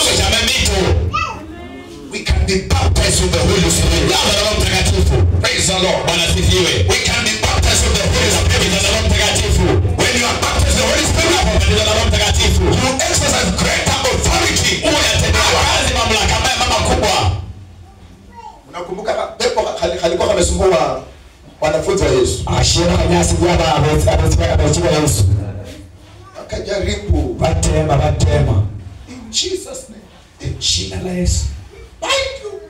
Lord. Bwana asifiwe. We can be baptized with the Holy Spirit. Baptizwa na Roho Mtakatifu. When you are baptized with the Holy Spirit, Baptizwa na Roho Mtakatifu. you exercise greater authority. Unatendea kazi mamlaka ambayo mama kubwa. Unakumbuka pepo halikuwa kamesumbua wanafunzi wa Yesu. Ashira kanyasi jaba abetiwa Yesu. Akajaribu Batema. in Jesus name. In jina la Yesu. Thank you.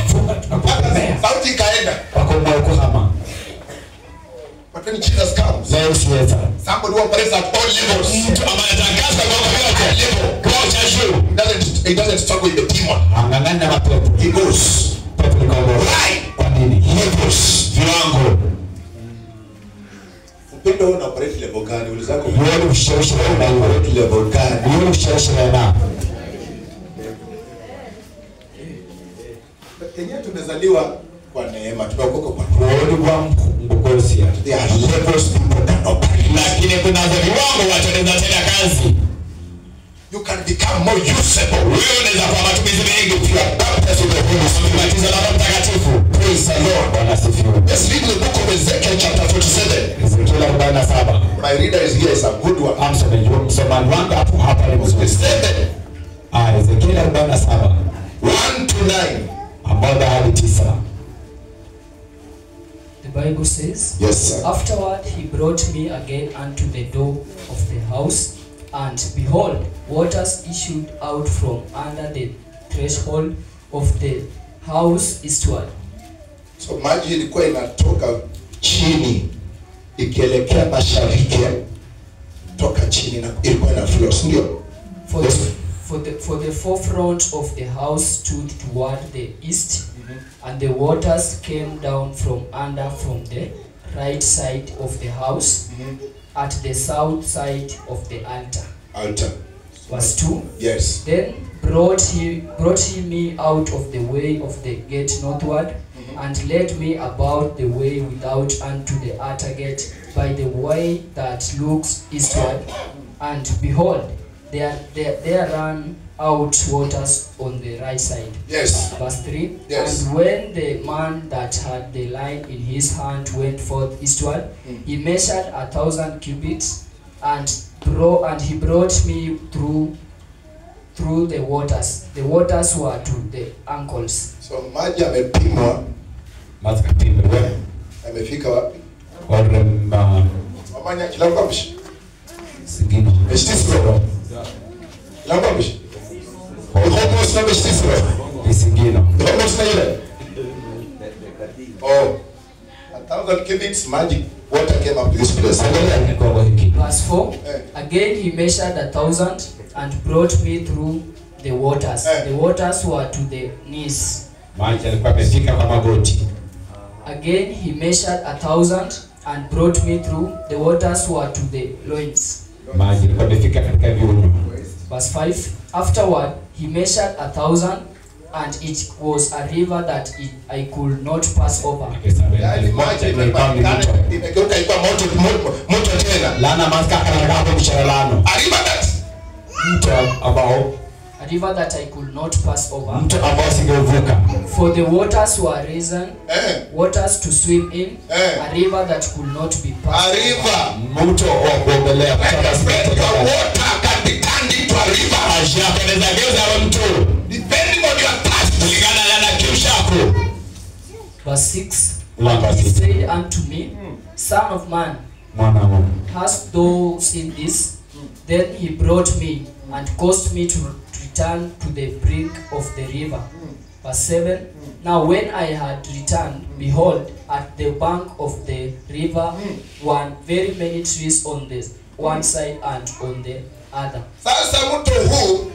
Funga tunakupea. Sauti ikaenda. Wako kuhama. But when Jesus comes, Yesu yeta. somebody who operates at all levels. Mtu ambaye anatangaza kwa yote. Kwa cha juu. He doesn't struggle with the demon. Angangana na mapepo. He goes. Pepo ni kongo. Why? Kwa nini? Levels. Viwango. Upendo una operate level gani? Ulizako. Yule ushawishi na Operate level gani? yule ushawishi na Yenyewe tumezaliwa kwa neema, tumeokoka kwa roho. Rodi kwa mbukosi ya. There are levels people can operate. Lakini kuna viwango watu wanaweza tenda kazi. You can become more usable. Wewe unaweza kuwa matumizi mengi If you are baptized with the Holy Spirit. Baptizwa na Roho Mtakatifu. Praise the Lord. Bwana asifiwe. Let's read the book of Ezekiel chapter 47. Ezekiel 47. My reader is here. It's a good one. Msomaji wangu hapo hapa ni mzuri. 7, Ezekiel 47 1 to 9. ambao hadi 9. The Bible says, Yes, sir. Afterward he brought me again unto the door of the house, and behold, waters issued out from under the threshold of the house eastward. So maji ilikuwa inatoka chini ikielekea mashariki, toka chini na ilikuwa na flow, ndio? For the forefront of the house stood toward the east, and the waters came down from under from the right side of the house at the south side of the altar. Altar. Verse 2. Yes. Then brought he me out of the way of the gate northward, and led me about the way without unto the outer gate by the way that looks eastward. And behold, there ran out waters on the right side. Yes. Verse 3. Yes. And when the man that had the line in his hand went forth eastward, he measured 1,000 cubits, and he brought me through the waters. The waters were to the ankles. So maji yamepimwa, Mazikapimbe wewe. yamefika wapi? Orema Mamanya kila mbabishi. sigino. Meshtisro. Kila mbabishi. Almost na meshtisro. Isigino. Almost na ile. Oh. 1,000 cubits magic water came up to this place. Angalia ni kwa hiki. Verse 4. Again he measured 1,000 and brought me through the waters. The waters were to the knees. Maji alikuwa amefika kwa magoti. Again he measured 1,000 and brought me through. The waters were to the loins. Maji alikuwa amefika katika viuno. Verse 5. Afterward he measured 1,000, and it was a river that I could not pass over. Yaani maji imegeuka ilikuwa moto tena. Lana maska kana hapo msharalano. A river that Mto ambao A river that I could not pass over. mto ambao singevuka. For the waters were risen, waters to swim in, Eh. a river that could not be a passed over. river. Mto wa kuogelea Like kutoka a spread, your sisi. water can be turned into a river. Maji yako yanaweza geuza mto. Depending on your thirst. Kulingana na kiu chako. Verse 6. Lamba He sisi. said unto me, Son of man, Mwana wa Mungu. hast thou seen this? Then he brought me and caused me to return to the brink of the river. Verse 7. Now when I had returned, behold, at the bank of the river were very many trees on the one side and on the other. Sasa mto huu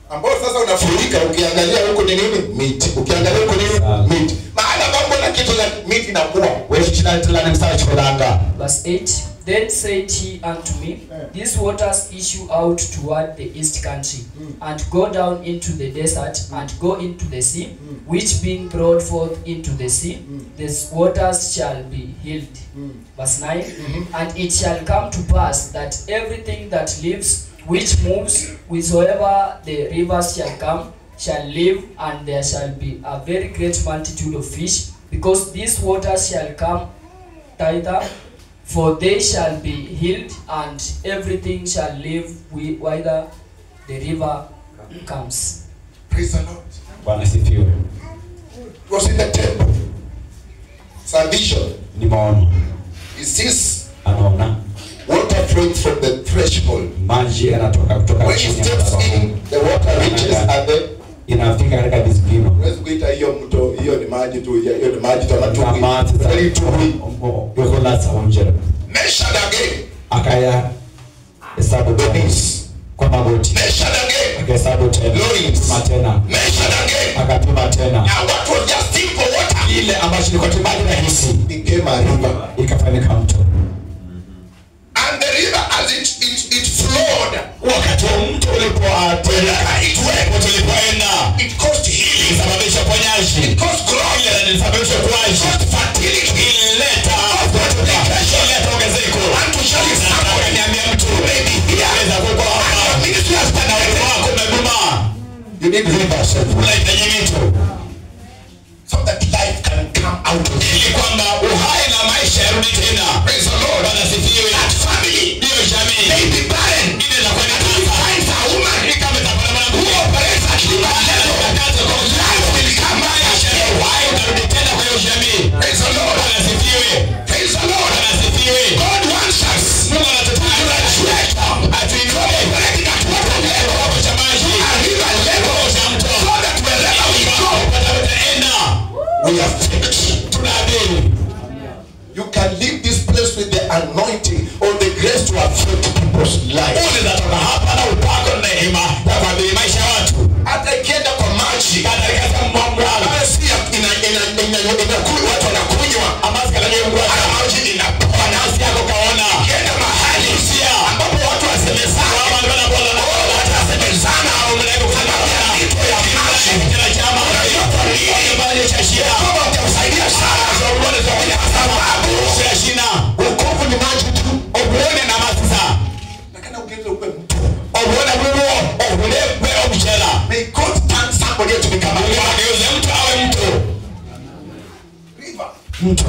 ambao sasa unafurika, ukiangalia huko ni nini? Miti. Ukiangalia huko ni nini? Miti. Maana mambo na kitu za miti na kuwa. Wewe china tulana msala chodanga. Verse 8. Then said he unto me, These waters issue out toward the east country, and go down into the desert, and go into the sea, which being brought forth into the sea, these waters shall be healed. Verse 9. And it shall come to pass that everything that lives, which moves, whithersoever the rivers shall come, shall live, and there shall be a very great multitude of fish, because these waters shall come thither, for they shall be healed, and everything shall live whither the river comes. Praise the Lord. Bwana sifiwe. It was in the temple. It's a vision. Ni maono. Is this Anaona water flowing from the threshold? maji yanatoka kutoka When he chini ya steps madhabahu. in, the water reaches and then Inafika katika visipimo. huwezi kuita hiyo mto, hiyo ni maji tu, hiyo ni maji tu Na anatupi. maji za Very tupi. yuko lasa unjera. Measured again. Akaya hesabu The tena knees. kwa magoti. Measured again. Akahesabu tena. Loins. Matena. Measured again. Akapima tena. Now what was just simple water Ile ambacho ilikuwa tu maji rahisi became a river. ikafanyika mto. And the river as it flowed, Wakati mto ulipoatirika, ulipoenda, it caused healing. ilisababisha uponyaji. It caused growth. Ilisababisha ukuaji. Fertility. Ilileta ongezeko. And to show you somebody, Niambia mtu maybe here, anaweza kuwa hapa. your ministry has Na started. wewe wako umegoma. You need rivers Unahitaji mito. so that life can come out of Ili you. kwamba uhai na maisha yarudi tena. Praise the Lord. Bwana sifiwe. That family Hiyo jamii may be barren. ile inakuwa ni He tasa. finds a woman Kama itakuwa na who operates at river level. Life will come back. uhai utarudi tena kwa hiyo jamii. Praise the Lord. Bwana sifiwe. Praise the Lord. Bwana sifiwe. God wants us Mungu anatutaka atuinue operating at water level, kiwango cha maji. a river level, Kiwango cha mto. so that wherever we go, Utaenda. we are fixed. Tunaamini. You can leave this place with the anointing or the grace to affect people's life. Unaweza toka hapa na upako na neema ya kuabiri maisha ya watu. Hata ikienda kwa maji, Hata katika mwamwalo. ambayo si inakunywa, watu wanakunywa, Amasi kalanye hata mgwara. maji inapoa. Nafsi yako kaona. Ikienda mahali Sia. ambapo watu wasemezana, Kama ndio bwana na watu wasemezana, au mnaenda kusema ya mito ya maji, kila chama kibali cha shida. kama utakusaidia sana, kwa sababu Shida shina. wokovu ni maji tu. Obone na masisa. Lakini ukienda uwe mtu, Obone bulo. Obone bero mchela. may God turn somebody to become a Mungu river. ageuze mtu awe mtu. River. Mtu.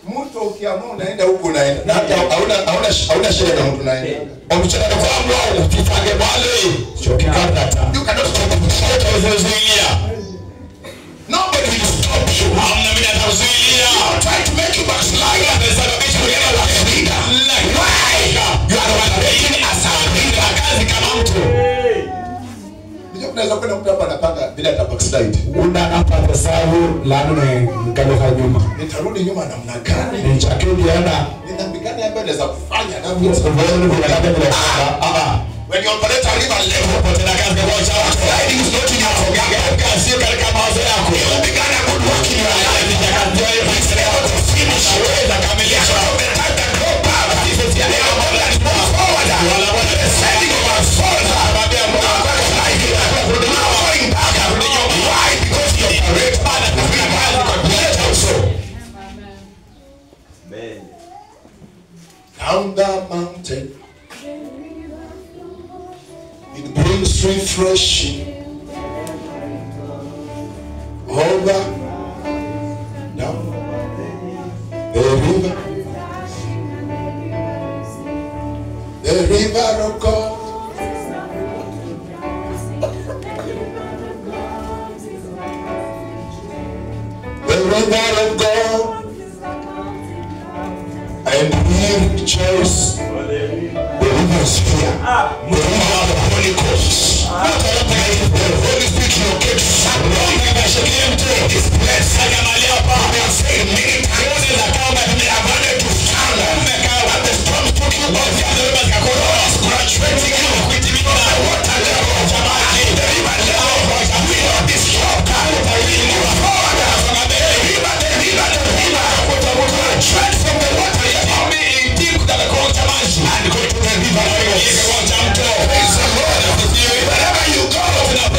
Mtu ukiamua unaenda huko unaenda. Na hata hauna shida na mtu unaenda. Omchela kwa mwa utifage bale. Chokikata. You cannot stop it. Utazuilia. Nobody will stop you. Hamna mimi atazuilia. I'll try to make you backslide. Sababisha kuenda kwa shida. Why? You are operating as a leader. Kazi kama mtu. Unajua unaweza kwenda mtu hapa anapanga bila hata backslide. Unapata sababu lana ngaloka nyuma. Nitarudi nyuma namna gani? Ni chakeni yana. Ni dhambi gani ambayo naweza kufanya na when you operate a river level, Potena kazi kwa cha watu. sliding is not in your program. Kazi katika mawazo yako. You began a good work in your life. It's able to finish. Weza kamilisha. The time that go back, they are not let it move forward. Wala bwana The sending of our souls. Babia Mungu Now going back. Why? Because you operate under the river also. Amen. Down the mountain, it brings refreshing. Over, down, the river of God. The river of God, and we rejoice. The river is here. The river of the Holy Ghost. The Holy Spirit locates somebody. This place. We have said many times. We have wanted to stand. When the storm took you off, God is graduating you. The water level. The river level. We know this job. We move forward. The river. Graduate from the water level. And go to the river level. Praise the Lord. Wherever you go, you'll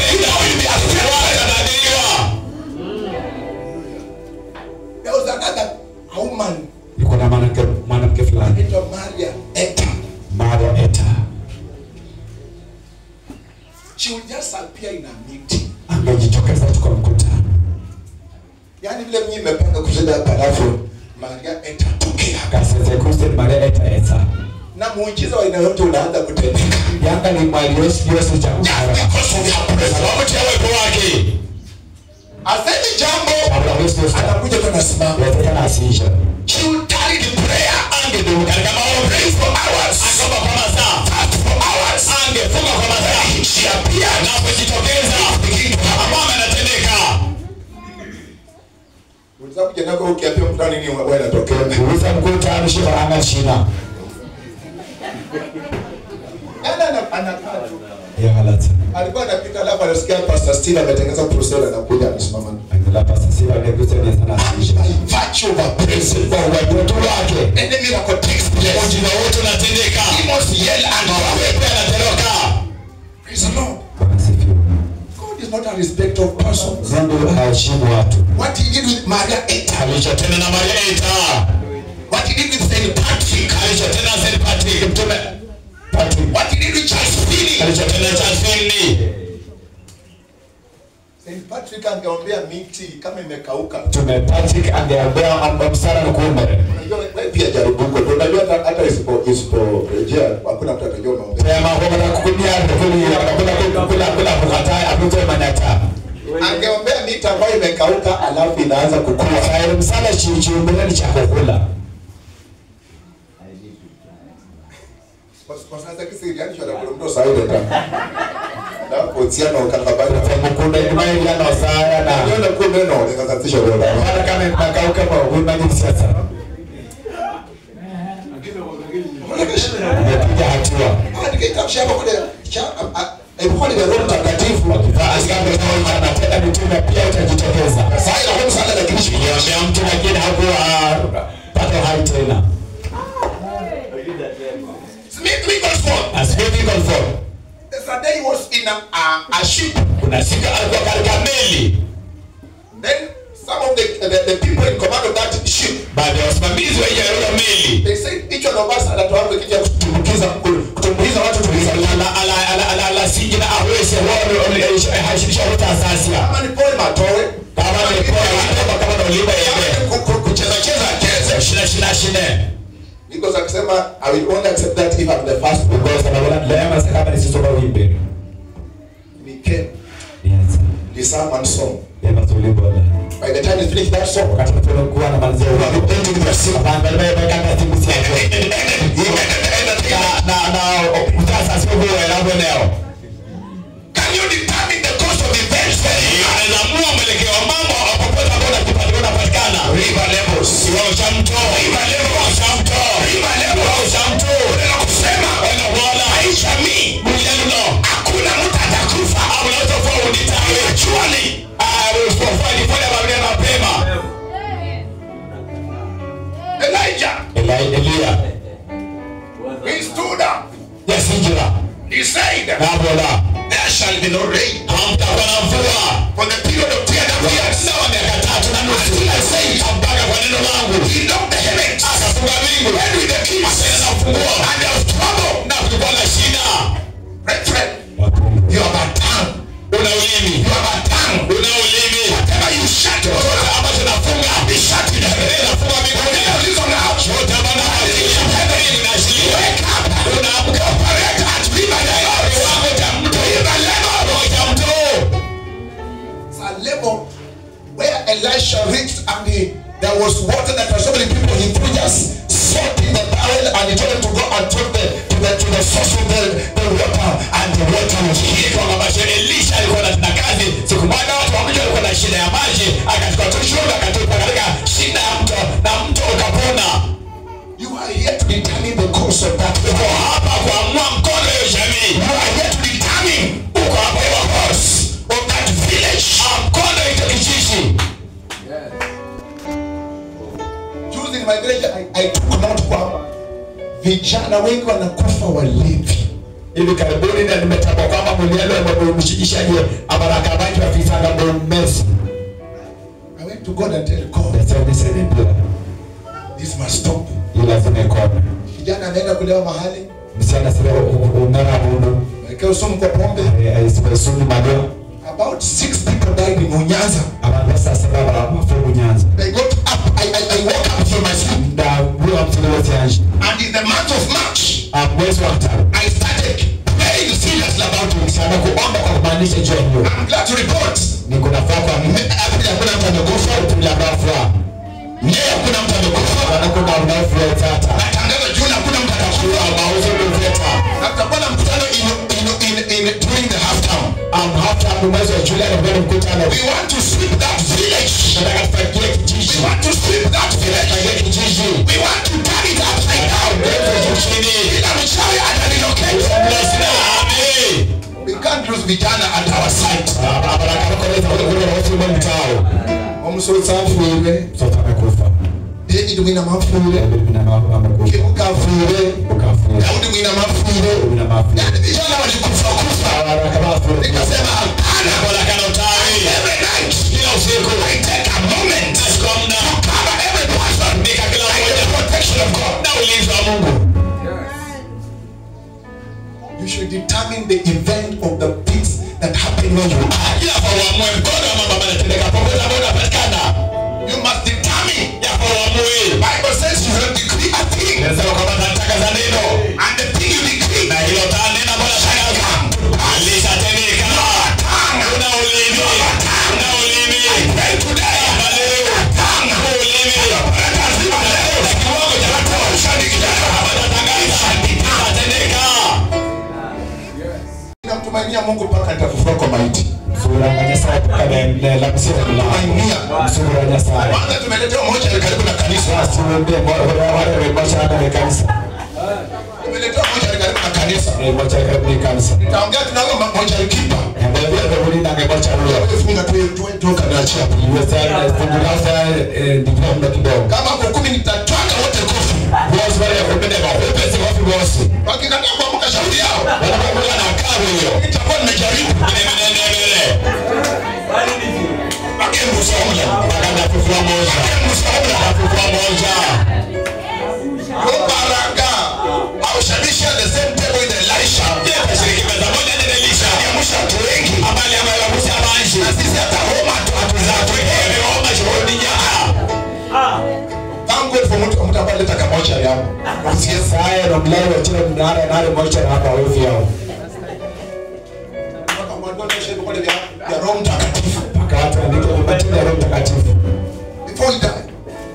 be affected. There was another woman, Yuko na mwanamke fulani. anaitwa Maria Eta. Maria Eta. She would just appear in a meeting. Angejitokeza tu kwa mkutano. Yaani vile mimi nimepanga kushinda hapa alafu Maria itatokea. Kasete kuste Maria itaeta. Na muujiza wa aina yote unaanza kutendeka. Yanga ni mali yote cha Just because of your presence. Wakati ya uwepo wake. Asemi jambo Yesu anakuja tena simama. Yataka asisha. She will carry the prayer and the katika maombi for hours. Akaba kwa masaa. Fast for hours. Angefunga kwa masaa. She appeared. Na kujitokeza. Mama anatendeka. Unataka kujana kwa ukiapia mtani nini wewe unatokea. Uliza mkuta ameshika anga shina. Anakaa tu. Ya halata. Alikuwa anapita alafu anasikia Pastor Steve ametengeneza crusade anakuja amesimama. Angela Pastor Steve anakuja sana asisha. Virtue of a presence Kwa watu wake. and the miracle takes place. Ujina wote unatendeka. He must yell and Wewe anatoroka. praise the Lord. Wanasifiwa. God is not a respect of persons. Mungu haheshimu watu. What he did with Maria Eta, Alichotenda na Maria Eta. what he did with Saint Patrick, Alichotenda na Saint Patrick. Mtume Patrick. what he did with Charles Finney. Alichotenda na Charles Finney. Saint Patrick angeombea miti kama imekauka. Mtume Patrick angeambia msara na kuomba. Unajua wewe pia jaribu huko. Unajua hata isiporejea hakuna mtu atajua maombi. Sema kwa maana kukunia kula kukataa apite manyata. Angeombea miti ambayo imekauka alafu inaanza kukua. Sasa msala chimbele cha kukula. Kwa sasa kisi yani shada kulondo saide ta. Na potiano kakabari. Mkunda imani yana wasaya na Ndio kwa meno nikaanzisha roho. hata kama imekauka kwa uimani sasa. Umepiga hatua. Nikitamsha hapo kule ilikuwa ni roho mtakatifu. Asikame kama anatenda mitume pia utajitokeza. Sasa inakuwa sana lakini Niambia mtu mwingine hakuwa pata hai tena. Smith Wigglesworth. Asibidi confirm. The day he was in a ship. Kuna siku alikuwa katika meli. Then some of the people in command of that ship, Baada ya wasimamizi wa hiyo meli. they said each one of us anatoa kija kutumbukiza watu tuliza. Ala sijina aweze wao hashirisha wote asasia. Kama ni pole matowe, Kama ni kama na uliba yeye. kucheza Shina. because akisema I will only accept that if I'm the first one. Because anaona lema kama nisitoka wimbe. We came, Yes. we sang one song. Yema tulibola. By the time we finished that song, Wakati tunakuwa na manzio we wao. were ending the song. Banga baba kaka timu si hapo. Na utasa sio wewe hapo leo. Can you determine the course of events? Anaamua mwelekeo wa mambo popote ambapo unapatikana. River levels. Kiwango cha mto. River levels. Cha mto. River levels. Kiwango cha mto. Unaweza kusema Wala wala. maisha mimi Mjano. hakuna mtu atakufa. Au unaweza kuwa unitawe. Actually, Usifanye Biblia mapema. Elijah, Elia. he stood up. Yasinjira. He said, Nabola. there shall be no rain Hamtakuwa na mvua. for the period of 3.5 years. Sawa miaka 3 na nusu. Until I say it, Mpaka kwa neno langu. he locked the heavens. Akafunga mbingu. When with the keys Akaenda na ufunguo. and there was trouble. Na kulikuwa na shida. Brethren, Wapungu. you have a tongue. Una ulimi. You have a tongue. Una ulimi. Whatever you shut, Chochote ambacho nafunga. be shut in heaven. Nafunga mbinguni. Listen now. Chochote ambacho heaven inaashiria. Wake up. Unaamka. Operate at river levels. Kiwango cha mto. River levels. Kiwango cha mto. It's a level where Elisha reached and there was water that was so many people. He threw just salt in the barrel and he told them to go and take to the source of the water, and the water was healed. Kwa mabashe Elisha alikuwa na kazi. Siku moja watu wakija walikuwa na shida ya maji. Akachukua tushuka akatupa katika shida ya mto na mto ukapona. You are here to determine the course of that Uko river. hapa kuamua mkondo wa jamii. You are here to determine Uko hapa the course of that village. mkondo ito kijiji. Juzi in my village, I took note kwamba vijana wengi wanakufa walevi. Hivi karibuni na nimetambua kwamba mlialo mshikishaji abaraka banki wa fisanga mbomesi. I went to God and tell God, Nasema niseme bila. this must stop. Hii lazima ikome. Kijana anaenda kulewa mahali, Msichana sasa ungana mundu. wekea sumu kwa pombe. Aisipesuni madoa. About 6 people died in Munyaza. abantu sasa baba mafungu nyanza I got up, I woke up from my sleep. nda bwa mtendo yanji And in the month of March, mwezi wa 5 I started praying seriously about it. sana kuomba kwa kumaanisha juu hiyo I'm glad to report. niko nafaa kwa mimi Hakuna mtu amekufa. tuliabrafa Leo hakuna mtu amekufa. kuna unafu ya tata Natangaza Juni hakuna mtu atakufa. mauzo mveta Na tutakuwa na mkutano during the half term. hata mwezi wa Julai ndio mkutano We want to sweep that village. nataka tufakie We kijiji want to sweep that village. kijiji We want to turn it upside down. Kila mchawi atalilocate. We can't lose vijana at our side. abaraka kwa kuna watu wa mtao Omusosafuwe. tutaka kufa David mwina mafuwe. na mama Kibukafuwe. kukafu Daudi mwina mafuwe. na mafu Yani vijana walikufa kufa. abaraka bafu Nikasema hapana. Every night. Kila usiku. I take a moment. To cover every person. By the protection of God. na ulinzi wa Mungu You should determine the event of the things that happen when you are. You must determine. Bible says you will decree a thing. And the thing you decree. Shall come to pass. I pray today. Namtumainia Mungu mpaka nitafufua kwa maiti. sura kanisa kana la msira Tumainia. sura ya saa Kwanza tumeletewa moja karibu na kanisa. basi wende wale mashaka ya kanisa Tumeletewa moja karibu na kanisa. mashaka ya kanisa Taongea tunao moja kipa. ndio vile kulinda ngebacha leo Funga toka na chia. Uwezana kungurasa ndipondo kidogo Kama kwa 10 nitatwaka wote kofi. boss wale kupenda kwa pesa wapi boss Wakikataa kuamka shauri yao. wanapokuwa na kazi hiyo Nitakuwa nimejaribu. Wakembu saula. wakanda kufua moja Wakembu saula. kufua moja Baraka. Au shabisha the same table with Elisha. yeye kashiriki meza moja na Elisha Aliamsha watu wengi. habari ambayo wakusi abanshi Na sisi hata Roma tuzatu hewe omba shuhudi nyaka Thank God for mtu ambaye aleta kamocha yao. Usiesa haya na mlalo wa chile mnara na ale moja na hapa wewe yao Ya Roho Mtakatifu. paka watu andike kupatia Roho Mtakatifu Before we die.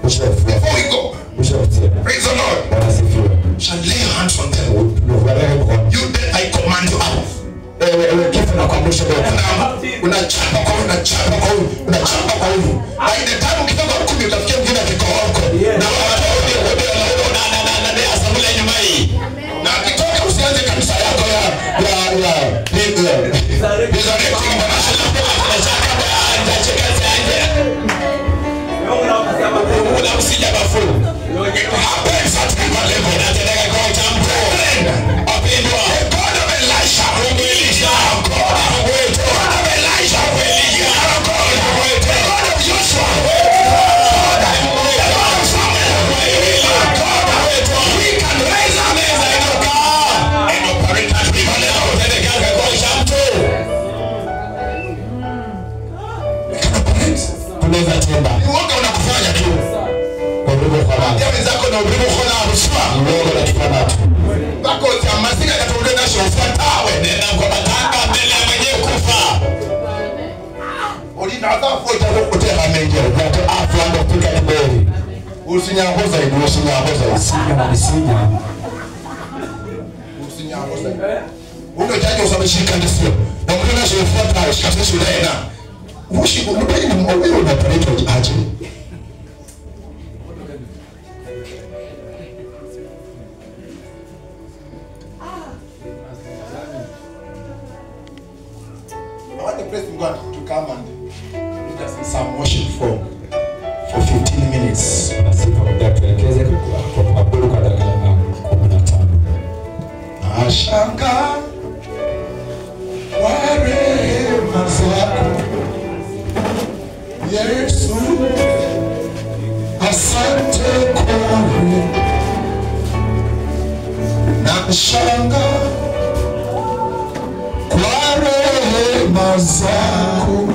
ushafu Before we go. ushafu Praise the Lord. Bwana sifiwe Shall lay your hands on them. ndio wale mkono You death, I command you out. ewe kifo na kuamrisha kwa Unachapa kwa huyu, unachapa kwa huyu, unachapa kwa huyu. By the time ukifika 10 utafikia mwingine akikohoka. Na asambule nyuma hii na akitoka usianze kanisa yako ya Resurrecting International. una msija bafu It happens at river level. natendeka kwa utampo wapendwa God of Elisha. Mungu Elisha God of Elisha. God of Joshua. We can raise up and operate at river level. We can operate. tunaweza tenda Uoga unakufanya tu. kwa hivyo kwa maana Ndio wenzako na ulimu kwa rushwa. uoga na kifana tu Bako ya masika katuende na shofa tawe. nenda kwa matanga mbele ya mwenye kufa Ulina adhafu itakupotea mengi. ndio afu ndo pika kiberi Usinyangoza hivi, usinyangoza hivi. sinya na sinya Usinyangoza hivi. Uno jaji usabishika ndisio. Na mtu na shofa tawe shikasha shule na. Ushi mbona ni mwewe unapareta aje? I want the praise God to come and lead us in some worship for 15 minutes. nasifa muda tuelekeze kwa kuabudu kwa dakika 15 Ashanga kwa rehema zako Yesu, asante kwa nashanga kwa rehema zako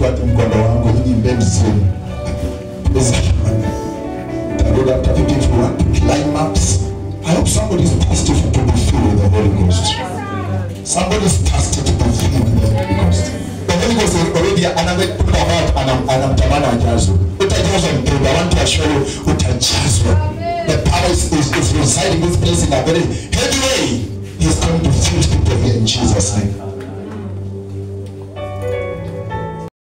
wapi mkondo wangu, hii mbegu zenu. Lord, after if you want to climax, I hope somebody is thirsty to be filled with the Holy Ghost. Somebody is thirsty to be filled with the Holy Ghost. The Holy Ghost is already anamtamana ajazwe. Utajazwa mpendo. I want to assure you, utajazwa. The power is residing in this place in a very heavy way. He's going to fill people here in Jesus' name.